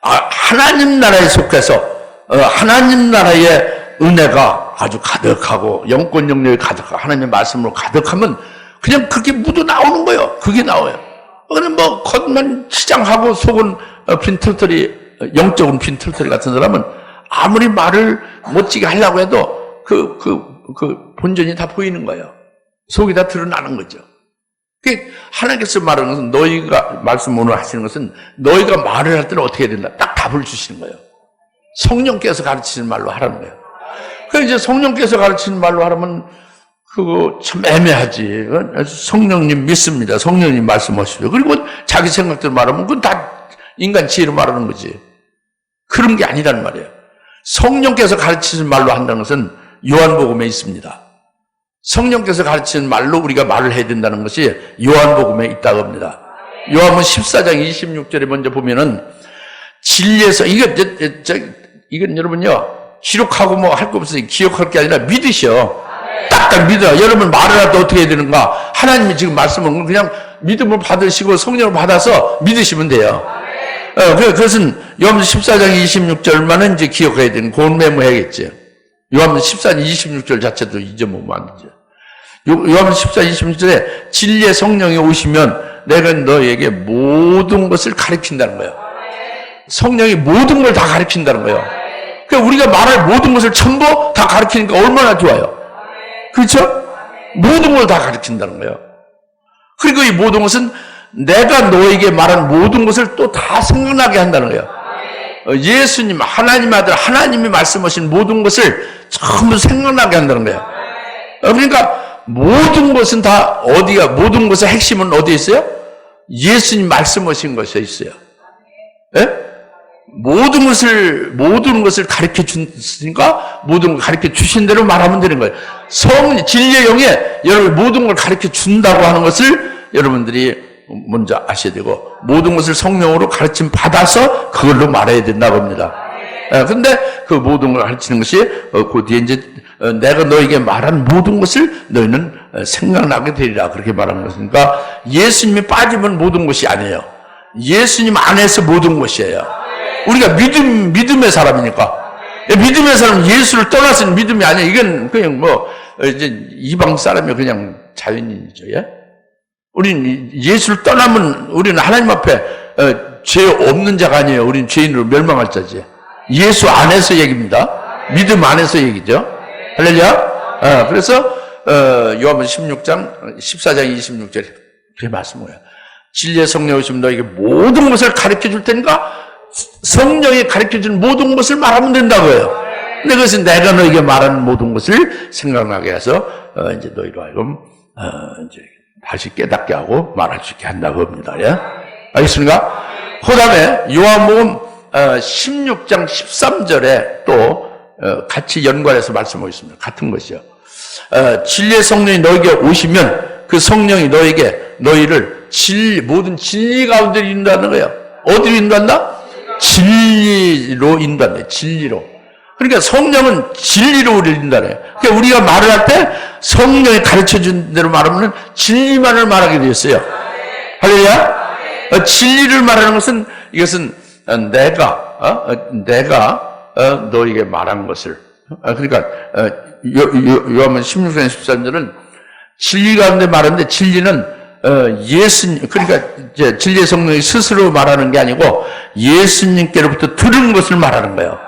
하나님 나라에 속해서 하나님 나라의 은혜가 아주 가득하고 영권 영역이 가득하고 하나님의 말씀으로 가득하면 그냥 그렇게 묻어 나오는 거예요. 그게 나와요. 그냥 뭐 겉만 치장하고 속은 빈털터리, 영적인 빈털터리 같은 사람은 아무리 말을 멋지게 하려고 해도 그 본전이 다 보이는 거예요. 속이 다 드러나는 거죠. 하나님께서 말하는 것은 너희가 말씀 오늘 하시는 것은 너희가 말을 할 때는 어떻게 해야 된다? 딱 답을 주시는 거예요. 성령께서 가르치는 말로 하라는 거예요. 그래서 이제 성령께서 가르치는 말로 하라면 그거 참 애매하지. 성령님 믿습니다. 성령님 말씀하시죠. 그리고 자기 생각대로 말하면 그건 다 인간 지혜로 말하는 거지. 그런 게 아니란 말이에요. 성령께서 가르치는 말로 한다는 것은 요한복음에 있습니다. 성령께서 가르치는 말로 우리가 말을 해야 된다는 것이 요한복음에 있다고 합니다. 요한복음 14장 26절에 먼저 보면은 진리에서 이건 여러분요 기록하고 뭐 할 거 없어요. 기억할 게 아니라 믿으셔. 딱딱 믿어요. 여러분 말을 할 때 어떻게 해야 되는가? 하나님이 지금 말씀은 그냥 믿음을 받으시고 성령을 받아서 믿으시면 돼요. 그것은 요한복음 14장 26절만은 이제 기억해야 되는, 그건 메모해야겠지. 요한복음 14장 26절 자체도 잊어먹으면 안 되죠. 요한복음 14장 26절에 진리의 성령이 오시면 내가 너에게 모든 것을 가르친다는 거예요. 성령이 모든 걸 다 가르친다는 거예요. 그러니까 우리가 말할 모든 것을 전부 다 가르치니까 얼마나 좋아요. 그렇죠? 모든 걸 다 가르친다는 거예요. 그리고 이 모든 것은 내가 너에게 말한 모든 것을 또 다 생각나게 한다는 거예요. 예수님, 하나님 아들, 하나님이 말씀하신 모든 것을 전부 생각나게 한다는 거예요. 그러니까 모든 것은 다 어디가, 모든 것의 핵심은 어디에 있어요? 예수님 말씀하신 것에 있어요. 예? 모든 것을 가르쳐 주니까 모든 걸 가르쳐 주신 대로 말하면 되는 거예요. 진리의 영에 여러분 모든 걸 가르쳐 준다고 하는 것을 여러분들이 먼저 아셔야 되고, 모든 것을 성령으로 가르침 받아서 그걸로 말해야 된다고 합니다. 근데 그 모든 걸 가르치는 것이 그 뒤에 이제 내가 너에게 말한 모든 것을 너희는 생각나게 되리라, 그렇게 말하는 것이니까 예수님이 빠지면 모든 것이 아니에요. 예수님 안에서 모든 것이에요. 우리가 믿음의 사람이니까. 믿음의 사람은 예수를 떠나서는 믿음이 아니에요. 이건 그냥 이제 이방 사람이 그냥 자연인이죠. 예? 우리는 예수를 떠나면 우리는 하나님 앞에 죄 없는 자가 아니에요. 우리는 죄인으로 멸망할 자지. 예수 안에서 얘기입니다. 믿음 안에서 얘기죠. 할렐루야. 그래서 요한복음 14장 26절에 그렇게 말씀해요. 진리의 성령이 오시면 너에게 모든 것을 가르쳐 줄 테니까 성령이 가르쳐 준 모든 것을 말하면 된다고요. 근데 그것은 내가 너에게 말하는 모든 것을 생각나게 해서 이제 너희로 하여금 이제 다시 깨닫게 하고 말할 수 있게 한다고 합니다. 예? 알겠습니까? 그 다음에 요한복음 16장 13절에 또 같이 연관해서 말씀하겠습니다. 같은 것이요. 진리의 성령이 너에게 오시면 그 성령이 너희를 모든 진리 가운데 인도하는 거예요. 어디로 인도한다? 진리로 인도한다. 진리로. 그러니까 성령은 진리로 우리를 인도하네요. 그러니까 우리가 말을 할 때 성령이 가르쳐준 대로 말하면 진리만을 말하게 되었어요. 할렐루야? 진리를 말하는 것은 이것은 내가 너에게 말한 것을 그러니까 요한복음 16장 13절은 진리 가운데 말하는데 진리는 예수님 그러니까 이제 진리의 성령이 스스로 말하는 게 아니고 예수님께로부터 들은 것을 말하는 거예요.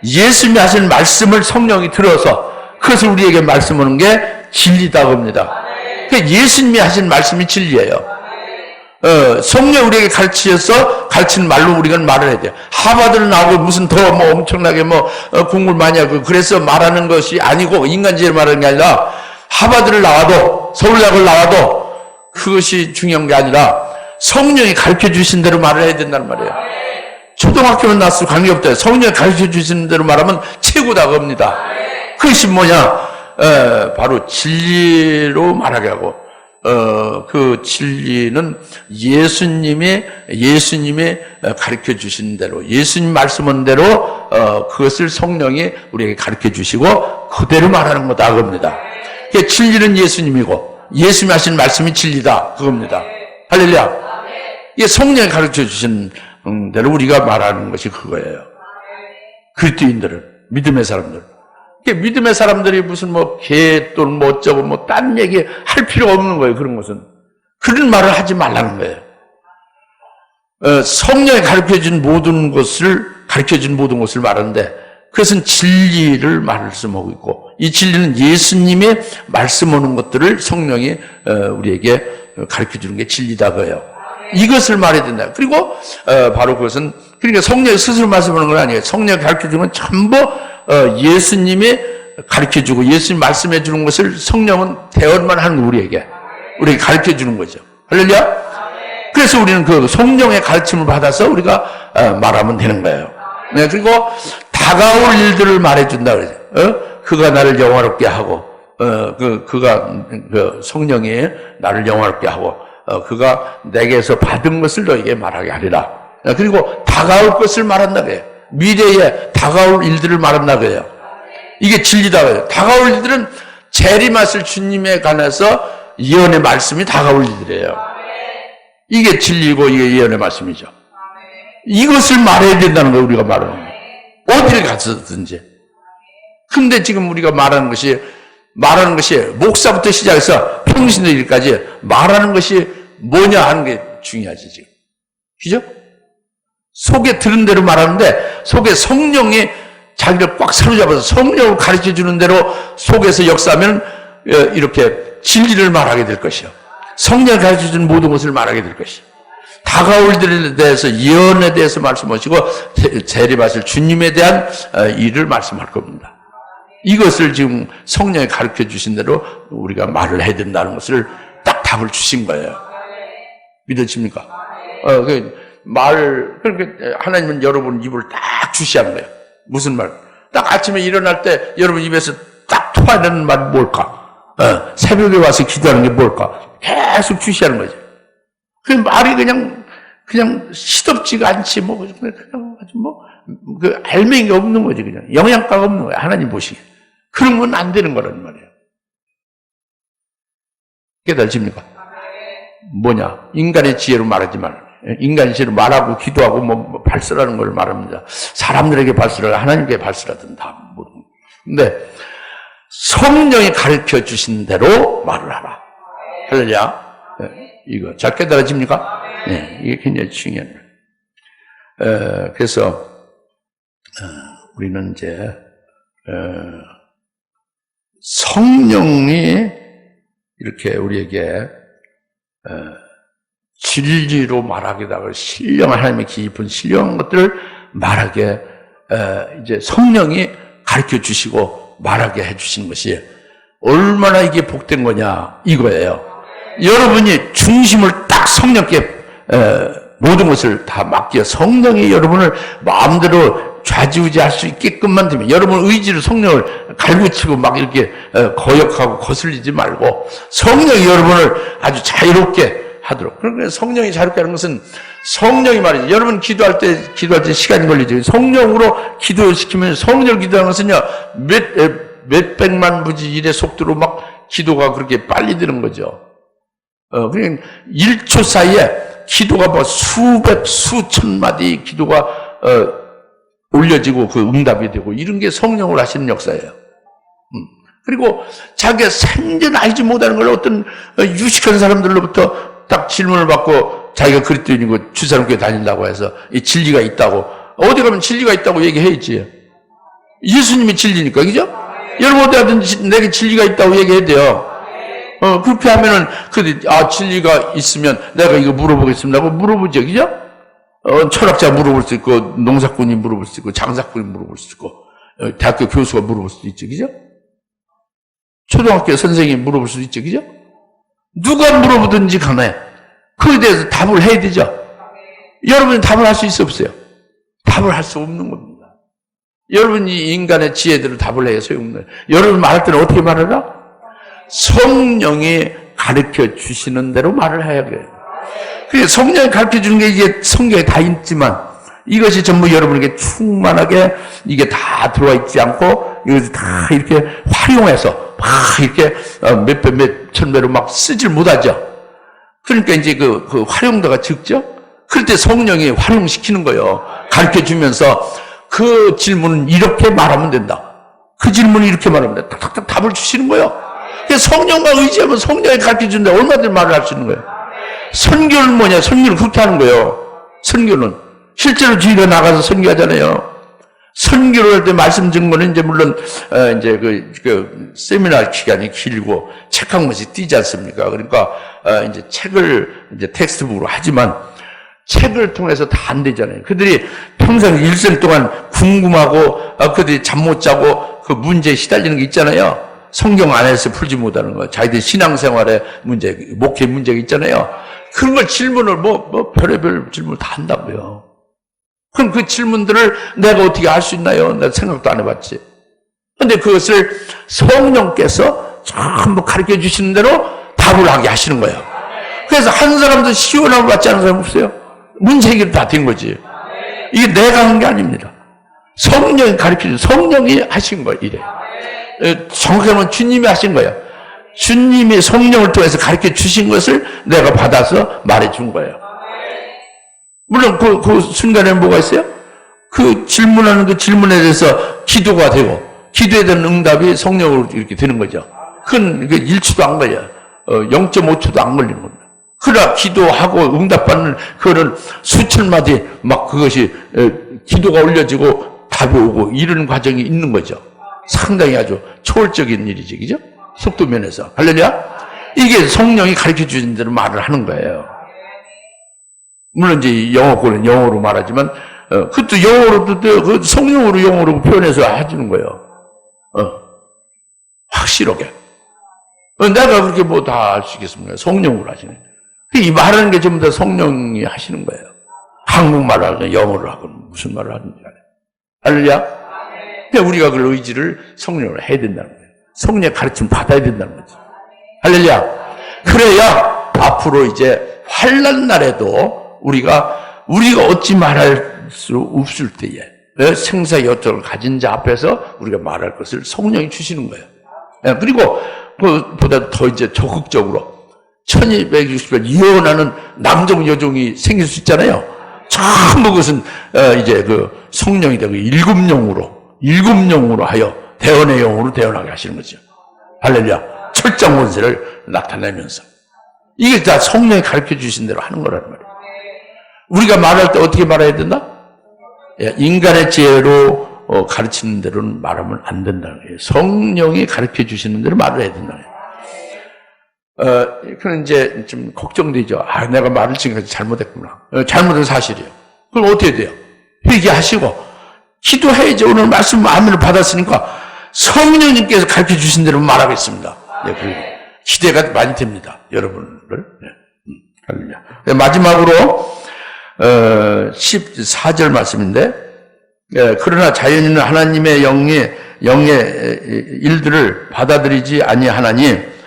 예수님이 하신 말씀을 성령이 들어서 그것을 우리에게 말씀하는 게 진리다고 합니다. 그러니까 예수님이 하신 말씀이 진리예요. 성령 우리에게 가르친 말로 우리가 말을 해야 돼요. 하버드를 나오고 무슨 더 엄청나게 공부를 많이 하고 그래서 말하는 것이 아니고 인간지혜로 말하는 게 아니라 하버드를 나와도 서울대학을 나와도 그것이 중요한 게 아니라 성령이 가르쳐 주신 대로 말을 해야 된다는 말이에요. 초등학교는 나왔을 관계없다. 성령이 가르쳐 주신 대로 말하면 최고다고 합니다. 그것이 뭐냐? 바로 진리로 말하게 하고 그 진리는 예수님이 가르쳐 주신 대로 예수님 말씀한 대로 그것을 성령이 우리에게 가르쳐 주시고 그대로 말하는 거다 그겁니다. 그러니까 진리는 예수님이고 예수님이 하신 말씀이 진리다 그겁니다. 할렐루야. 이게 성령이 가르쳐 주신 대로 우리가 말하는 것이 그거예요. 그리스도인들은 믿음의 사람들. 믿음의 사람들이 무슨 개 또는 어쩌고 딴 얘기 할 필요가 없는 거예요. 그런 것은. 그런 말을 하지 말라는 거예요. 성령이 가르쳐준 모든 것을 말하는데 그것은 진리를 말씀하고 있고 이 진리는 예수님이 말씀하는 것들을 성령이 우리에게 가르쳐주는 게 진리다 그래요. 이것을 말해야 된다. 그리고 바로 그것은 그러니까 성령이 스스로 말씀하는 건 아니에요. 성령이 가르쳐주는 건 전부 예수님이 가르쳐주고 예수님 말씀해주는 것을 성령은 대언만 하는 거 우리에게 가르쳐주는 거죠. 할렐루야? 그래서 우리는 그 성령의 가르침을 받아서 우리가 말하면 되는 거예요. 네, 그리고 다가올 일들을 말해준다 그러죠. 그가 나를 영화롭게 하고 성령이 나를 영화롭게 하고 그가 내게서 받은 것을 너에게 말하게 하리라. 그리고 다가올 것을 말한다 그래요. 미래에 다가올 일들을 말한다 그래요. 이게 진리다 그래요. 다가올 일들은 재림하실 주님에 관해서 예언의 말씀이 다가올 일들이에요. 이게 진리고 이게 예언의 말씀이죠. 이것을 말해야 된다는 거예요. 우리가 말하는 거예요. 어디를 갔었든지. 근데 지금 우리가 말하는 것이 목사부터 시작해서 평신도일까지 말하는 것이 뭐냐 하는 게 중요하지 지금. 그죠? 속에 들은 대로 말하는데 속에 성령이 자기를 꽉 사로잡아서 성령을 가르쳐 주는 대로 속에서 역사하면 이렇게 진리를 말하게 될 것이요. 성령이 가르쳐 주는 모든 것을 말하게 될 것이요. 다가올 일에 대해서 예언에 대해서 말씀하시고 재림하실 주님에 대한 일을 말씀할 겁니다. 이것을 지금 성령이 가르쳐 주신 대로 우리가 말을 해야 된다는 것을 딱 답을 주신 거예요. 믿어집니까? 그렇게 하나님은 여러분 입을 딱 주시하는 거예요. 무슨 말? 딱 아침에 일어날 때 여러분 입에서 딱 토하는 말이 뭘까? 새벽에 와서 기도하는 게 뭘까? 계속 주시하는 거죠. 그 말이 그냥 시덥지가 않지, 그 알맹이가 없는 거지, 그냥. 영양가가 없는 거야, 하나님 보시기에. 그런 건 안 되는 거란 말이에요. 깨달으십니까? 뭐냐? 인간의 지혜로 말하지 말아요. 인간의 지혜로 말하고 기도하고 발설하는 걸 말합니다. 사람들에게 발설하고 하나님께 발설하든 다 모든. 근데 성령이 가르쳐 주신 대로 말을 하라. 할렐루야. 이거 잘 깨달아집니까? 네, 이게 굉장히 중요한 거예요. 그래서 우리는 이제 성령이 이렇게 우리에게 진리로 말하게다가 신령한 하나님의 깊은 신령한 것들을 말하게 이제 성령이 가르쳐 주시고 말하게 해 주시는 것이 얼마나 이게 복된 거냐 이거예요. 여러분이 중심을 딱 성령께 모든 것을 다 맡겨 성령이 여러분을 마음대로 좌지우지할 수 있게끔 만들면 여러분 의지를 성령을 갈구치고 막 이렇게 거역하고 거슬리지 말고 성령이 여러분을 아주 자유롭게 하도록. 그러니까 성령이 자유롭게 하는 것은 성령이 말이죠. 여러분 기도할 때 시간이 걸리죠. 성령으로 기도시키면 성령을 기도하는 것은요 몇백만 부지 1의 속도로 막 기도가 그렇게 빨리 되는 거죠. 그냥 1초 사이에 기도가 뭐 수천 마디 기도가 올려지고 그 응답이 되고 이런 게 성령을 하시는 역사예요. 그리고 자기가 생전 알지 못하는 걸 어떤 유식한 사람들로부터 딱 질문을 받고 자기가 그리스도인이고 주사람교회 다닌다고 해서 이 진리가 있다고 어디 가면 진리가 있다고 얘기해야지. 예수님이 진리니까 그죠? 여러분 어디 가든 내게 진리가 있다고 얘기해야 돼요. 그렇게 하면은 진리가 있으면 내가 이거 물어보겠습니다 하고 물어보죠. 그죠? 철학자 물어볼 수 있고 농사꾼이 물어볼 수 있고 장사꾼이 물어볼 수 있고 대학교 교수가 물어볼 수도 있죠. 그죠? 초등학교 선생님이 물어볼 수도 있죠. 그죠? 누가 물어보든지 간에 그에 대해서 답을 해야 되죠. 여러분이 답을 할 수 있어 없어요? 답을 할 수 없는 겁니다. 여러분이 인간의 지혜들을 답을 해야 소용없는 거예요. 여러분 말할 때는 어떻게 말하라? 성령이 가르쳐 주시는 대로 말을 해야 돼요. 성령이 가르쳐 주는 게 이게 성경에 다 있지만 이것이 전부 여러분에게 충만하게 이게 다 들어와 있지 않고 이것을 다 이렇게 활용해서 막 이렇게 몇 배, 몇 천 배로 막 쓰질 못하죠. 그러니까 이제 그 활용도가 적죠. 그럴 때 성령이 활용시키는 거예요. 가르쳐 주면서 그 질문은 이렇게 말하면 된다. 그 질문은 이렇게 말하면 된다. 탁탁탁 답을 주시는 거예요. 성령과 의지하면 성령이 가르쳐 준다. 얼마든지 말을 할 수 있는 거예요. 선교는 뭐냐? 선교는 그렇게 하는 거예요. 선교는. 실제로 저희가 나가서 선교하잖아요. 선교를 할 때 말씀 준 거는 이제 물론, 이제 그 세미나 기간이 길고 책 한 권씩 띄지 않습니까? 그러니까, 이제 책을 이제 텍스트북으로 하지만 책을 통해서 다 안 되잖아요. 그들이 평생 일생 동안 궁금하고, 그들이 잠 못 자고 그 문제에 시달리는 게 있잖아요. 성경 안에서 풀지 못하는 거, 자기들 신앙생활의 문제, 목회 문제가 있잖아요. 그런 걸 질문을 별의별 질문을 다 한다고요. 그럼 그 질문들을 내가 어떻게 할 수 있나요? 내가 생각도 안 해봤지. 근데 그것을 성령께서 전부 가르쳐 주시는 대로 답을 하게 하시는 거예요. 그래서 한 사람도 시원함을 받지 않은 사람 없어요. 문제 해결 다 된 거지. 이게 내가 한 게 아닙니다. 성령이 가르쳐 주신, 성령이 하신 거예요, 이래. 정확히 하면 주님이 하신 거예요. 주님이 성령을 통해서 가르쳐 주신 것을 내가 받아서 말해 준 거예요. 물론 그 순간에 뭐가 있어요? 그 질문하는 그 질문에 대해서 기도가 되고 기도에 대한 응답이 성령으로 이렇게 되는 거죠. 그건 1초도 안 걸려요. 0.5초도 안 걸리는 겁니다. 그러나 기도하고 응답받는 그거는 수천 마디 막 그것이 기도가 올려지고 답이 오고 이런 과정이 있는 거죠. 상당히 아주 초월적인 일이지, 그죠? 속도 면에서. 할렐루야? 이게 성령이 가르쳐 주신 대로 말을 하는 거예요. 물론 이제 영어권은 영어로 말하지만, 그것도 영어로도, 그 성령으로 영어로 표현해서 해주는 거예요. 확실하게. 내가 그렇게 뭐 다 할 수 있겠습니까? 성령으로 하시네. 이 말하는 게 전부 다 성령이 하시는 거예요. 한국말을 하든 영어를 하든 무슨 말을 하든지 간에. 할렐루야? 그러니까 우리가 그 의지를 성령으로 해야 된다는 거예요. 성령의 가르침 받아야 된다는 거죠. 할렐루야. 그래야 앞으로 이제 환난 날에도 우리가 얻지 말할 수 없을 때에 생사의 여정을 가진 자 앞에서 우리가 말할 것을 성령이 주시는 거예요. 그리고 그보다 더 이제 적극적으로 1260년 이혼하는 남종 여종이 생길 수 있잖아요. 전부 그것은 이제 그 성령이 되고 일곱 영으로 하여 대언의 영으로 대언하게 하시는 거죠. 할렐루야. 철장 원세를 나타내면서 이게 다 성령이 가르쳐 주신 대로 하는 거라는 말이에요. 우리가 말할 때 어떻게 말해야 된다? 인간의 지혜로 가르치는 대로는 말하면 안 된다는 거예요. 성령이 가르쳐 주시는 대로 말을 해야 된다는 거예요. 그건 이제 좀 걱정되죠. 내가 말을 지금까지 잘못했구나. 잘못은 사실이에요. 그럼 어떻게 돼요? 회개하시고 기도해야지. 오늘 말씀 아멘을 받았으니까 성령님께서 가르쳐 주신 대로 말하겠습니다. 네, 기대가 많이 됩니다. 여러분을. 할렐루야. 네, 마지막으로 14절 말씀인데, 그러나 자연인은 하나님의 영의 일들을 받아들이지 아니하나니,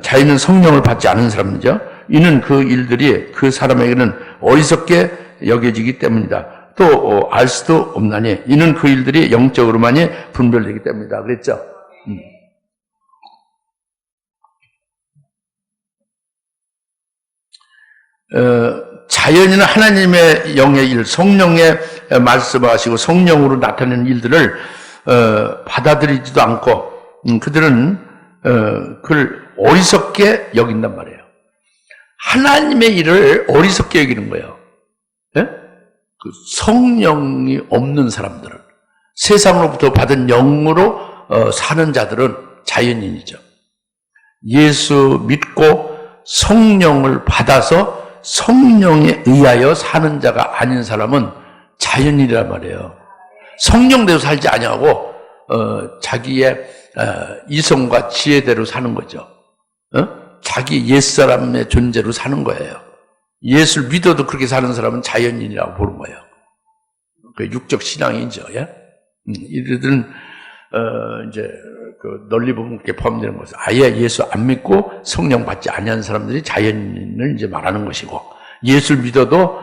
자연은 성령을 받지 않은 사람이죠. 이는 그 일들이 그 사람에게는 어리석게 여겨지기 때문이다. 또 알 수도 없나니 이는 그 일들이 영적으로만이 분별되기 때문이다. 그랬죠. 자연인은 하나님의 영의 일, 성령의 말씀하시고 성령으로 나타내는 일들을 받아들이지도 않고 그들은 그걸 어리석게 여긴단 말이에요. 하나님의 일을 어리석게 여기는 거예요. 네? 그 성령이 없는 사람들은, 세상으로부터 받은 영으로 사는 자들은 자연인이죠. 예수 믿고 성령을 받아서 성령에 의하여 사는 자가 아닌 사람은 자연인이란 말이에요. 성령대로 살지 아니하고 자기의 이성과 지혜대로 사는 거죠. 자기 옛사람의 존재로 사는 거예요. 예수를 믿어도 그렇게 사는 사람은 자연인이라고 보는 거예요. 그 육적 신앙이죠. 예? 이들은 이제 그 널리 보면 그렇게 포함되는 것은 아예 예수 안 믿고 성령 받지 아니한 사람들이 자연인을 이제 말하는 것이고, 예수를 믿어도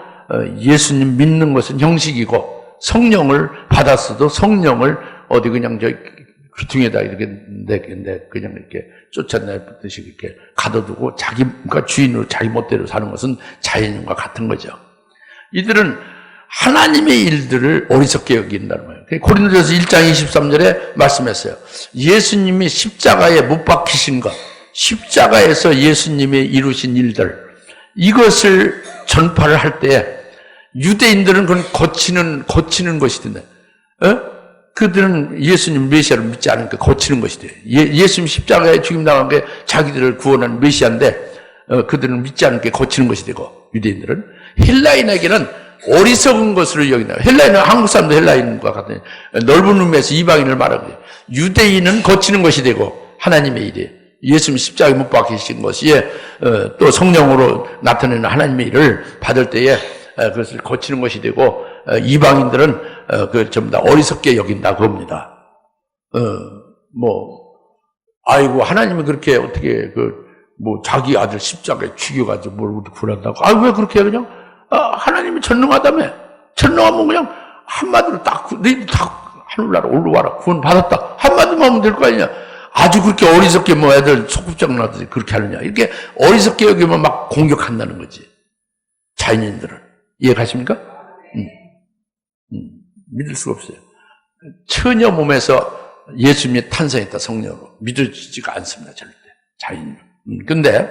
예수님 믿는 것은 형식이고, 성령을 받았어도 성령을 어디 그냥 저 귀퉁이에다 이렇게 그냥 이렇게 쫓아내듯이 이렇게 가둬두고 자기가 주인으로 자기 멋대로 사는 것은 자연인과 같은 거죠. 이들은 하나님의 일들을 어리석게 여긴다는 거예요. 고린도전서 1장 23절에 말씀했어요. 예수님이 십자가에 못 박히신 것, 십자가에서 예수님이 이루신 일들, 이것을 전파를 할 때 유대인들은 그건 거치는 것이 된다. 그들은 예수님 메시아를 믿지 않으니까 거치는 것이 돼요. 예수님 십자가에 죽임당한 게 자기들을 구원하는 메시아인데 그들은 믿지 않으니까 거치는 것이 되고, 유대인들은 헬라인에게는 어리석은 것으로 여긴다. 헬라인은 한국 사람도 헬라인과 같은 넓은 의미에서 이방인을 말하고, 유대인은 거치는 것이 되고 하나님의 일이에요. 예수님 십자가에 못 박히신 것이에 또 성령으로 나타내는 하나님의 일을 받을 때에 그것을 거치는 것이 되고, 이방인들은 그 전부 다 어리석게 여긴다 그겁니다. 아이고 하나님이 그렇게 어떻게 자기 아들 십자가에 죽여가지고 뭘 구원한다고? 왜 그렇게 해 그냥? 하나님이 전능하다며. 전능하면 그냥 한마디로 너희들 다 하늘나라 올라와라 구원 받았다 한마디만 하면 될 거 아니냐? 아주 그렇게 어리석게 애들 소꿉장 나듯이 그렇게 하느냐? 이렇게 어리석게 여기면 막 공격한다는 거지. 자연인들은. 이해가십니까? 믿을 수가 없어요. 처녀 몸에서 예수님이 탄생했다, 성령으로. 믿어지지가 않습니다, 절대. 자연인. 근데,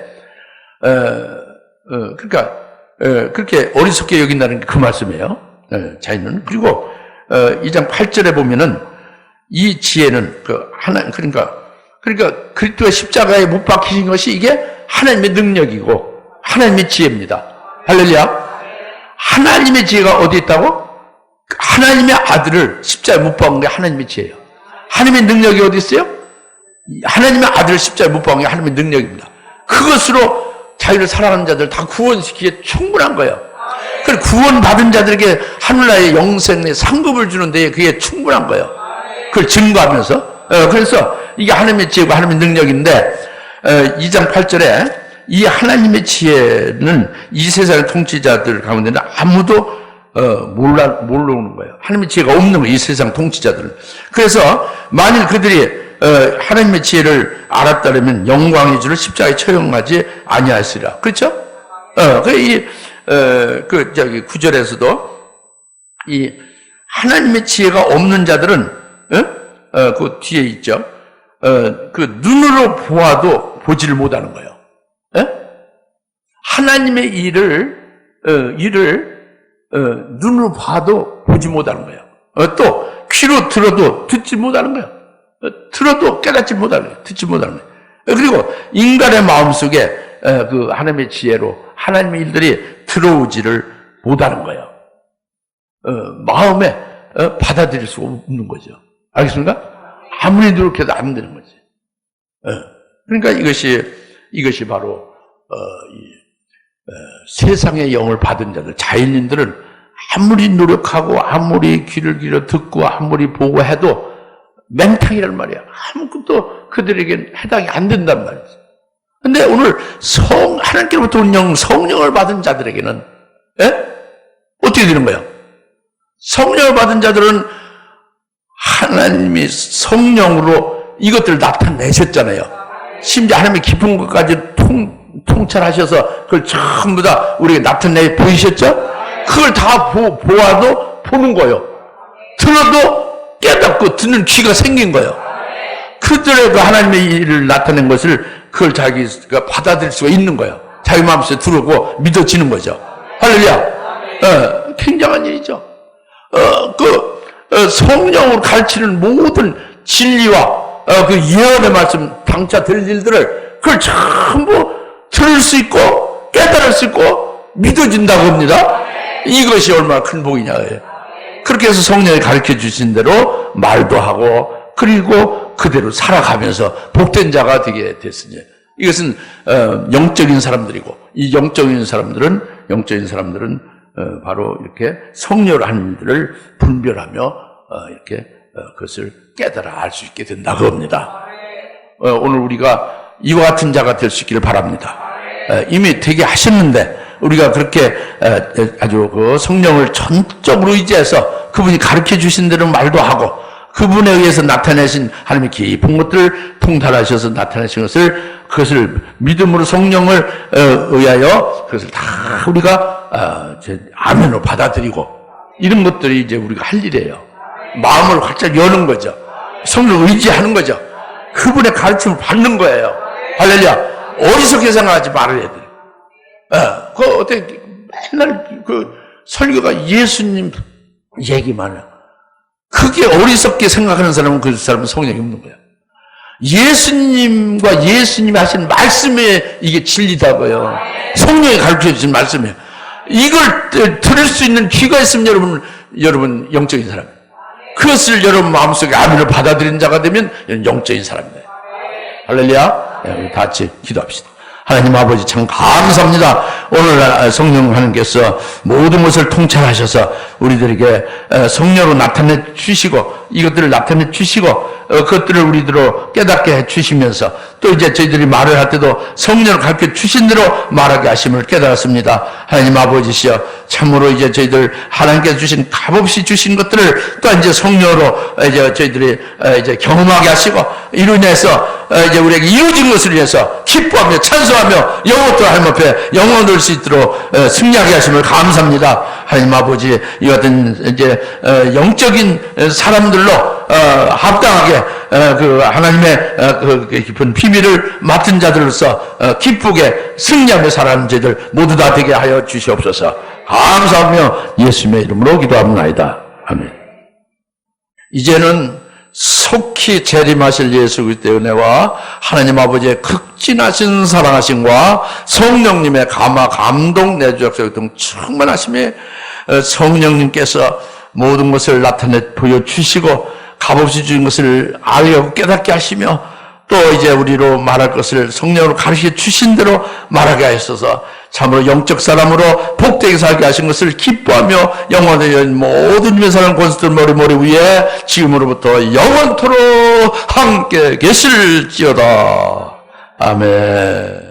그러니까, 그렇게 어리석게 여긴다는 게 그 말씀이에요. 자연은. 그리고, 2장 8절에 보면은, 이 지혜는, 그러니까, 그리스도의 십자가에 못 박히신 것이 이게 하나님의 능력이고, 하나님의 지혜입니다. 할렐루야. 하나님의 지혜가 어디 있다고? 하나님의 아들을 십자가에 못 박은 게 하나님의 지혜예요. 하나님의 능력이 어디 있어요? 하나님의 아들을 십자가에 못 박은 게 하나님의 능력입니다. 그것으로 자기를 사랑하는 자들 다 구원시키기에 충분한 거예요. 그 구원받은 자들에게 하늘나라의 영생의 상급을 주는데 그게 충분한 거예요. 그걸 증거하면서. 그래서 이게 하나님의 지혜고 하나님의 능력인데 2장 8절에 이 하나님의 지혜는 이 세상의 통치자들 가운데는 아무도 모르는 거예요. 하나님의 지혜가 없는 거예요. 이 세상 통치자들은. 그래서 만일 그들이 하나님의 지혜를 알았다면 영광의 주를 십자가에 처형하지 아니하였으리라. 그렇죠? 저기 9절에서도 이 하나님의 지혜가 없는 자들은 그 뒤에 있죠. 그 눈으로 보아도 보지를 못하는 거예요. 하나님의 일을 눈으로 봐도 보지 못하는 거예요. 또 귀로 들어도 듣지 못하는 거예요. 들어도 깨닫지 못하는 거예요. 듣지 못하는 거예요. 그리고 인간의 마음속에 그 하나님의 지혜로 하나님의 일들이 들어오지를 못하는 거예요. 마음에 받아들일 수가 없는 거죠. 알겠습니까? 아무리 노력해도 안 되는 거지. 그러니까 이것이 바로 세상의 영을 받은 자들, 자연인들은 아무리 노력하고 아무리 귀를 기울여 듣고 아무리 보고 해도 맹탕이란 말이야. 아무것도 그들에겐 해당이 안 된단 말이지. 근데 오늘 하나님께로부터 온 성령을 받은 자들에게는 어떻게 되는 거예요? 성령을 받은 자들은 하나님이 성령으로 이것들을 나타내셨잖아요. 심지어 하나님의 깊은 것까지 통찰하셔서 그걸 전부 다 우리에게 나타내 보이셨죠? 그걸 다 보아도 보는 거예요. 들어도 깨닫고 듣는 귀가 생긴 거예요. 그들의 그 하나님의 일을 나타낸 것을 그걸 자기가 받아들일 수가 있는 거예요. 자기 마음속에 들어오고 믿어지는 거죠. 할렐루야. 굉장한 일이죠. 성령으로 가르치는 모든 진리와 그 예언의 말씀, 당차 될 일들을 그걸 전부 들을 수 있고 깨달을 수 있고 믿어진다고 합니다. 이것이 얼마나 큰 복이냐예요. 그렇게 해서 성령이 가르쳐 주신 대로 말도 하고 그리고 그대로 살아가면서 복된 자가 되게 됐으니 이것은 영적인 사람들이고 이 영적인 사람들은 바로 이렇게 성령을 하는 일들을 분별하며 이렇게 그것을 깨달아 알 수 있게 된다고 합니다. 오늘 우리가 이와 같은 자가 될 수 있기를 바랍니다. 이미 되게 하셨는데 우리가 그렇게 아주 그 성령을 전적으로 의지해서 그분이 가르쳐 주신 대로 말도 하고 그분에 의해서 나타내신 하나님의 깊은 것들을 통달하셔서 나타내신 그것을 믿음으로 성령을 의하여 그것을 다 우리가 아멘으로 받아들이고 이런 것들이 이제 우리가 할 일이에요. 마음을 활짝 여는 거죠. 성령을 의지하는 거죠. 그분의 가르침을 받는 거예요. 할렐루야. 어리석게 생각하지 말아야 돼. 어떻게 맨날 그 설교가 예수님 얘기만 해요. 그게 어리석게 생각하는 사람은 그 사람은 성령이 없는 거야. 예수님과 예수님이 하신 말씀에 이게 진리다고요. 성령이 가르쳐 주신 말씀이에요. 이걸 들을 수 있는 귀가 있으면 여러분 영적인 사람이에요. 그것을 여러분 마음속에 아멘을 받아들인 자가 되면 영적인 사람이에요. 할렐루야. 우리 다 같이 기도합시다. 하나님 아버지 참 감사합니다. 오늘 성령 하나님께서 모든 것을 통찰하셔서 우리들에게 성령으로 나타내 주시고 이것들을 나타내 주시고 그것들을 우리들로 깨닫게 해 주시면서 또 이제 저희들이 말을 할 때도 성령을 가르쳐 주신 대로 말하게 하심을 깨달았습니다. 하나님 아버지시여 참으로 이제 저희들 하나님께서 주신 값없이 주신 것들을 또 이제 성령으로 이제 저희들이 이제 경험하게 하시고 이로 인해서 이제 우리에게 이루어진 것을 위해서 기뻐하며 찬송하며 영원토록 하나님 앞에 영원 올 수 있도록 승리하게 하심을 감사합니다. 하나님 아버지 이 같은 이제 영적인 사람들로 합당하게 그 하나님의 그 깊은 비밀을 맡은 자들로서 기쁘게 승리하며 살아가는 저희들 모두 다 되게 하여 주시옵소서. 감사하며 예수님의 이름으로 기도합니다. 아멘. 이제는 속히 재림하실 예수 그리스도의 은혜와 하나님 아버지의 극진하신 사랑하심과 성령님의 감화 감동 내주옵소서 등 충만하심에 성령님께서 모든 것을 나타내 보여주시고 값없이 주신 것을 알고 깨닫게 하시며 또 이제 우리로 말할 것을 성령으로 가르쳐 주신 대로 말하게 하셔서 참으로 영적 사람으로 복되게 살게 하신 것을 기뻐하며 영원히 모든 위에 사는 권수들 머리 위에 지금으로부터 영원토록 함께 계실지어다. 아멘.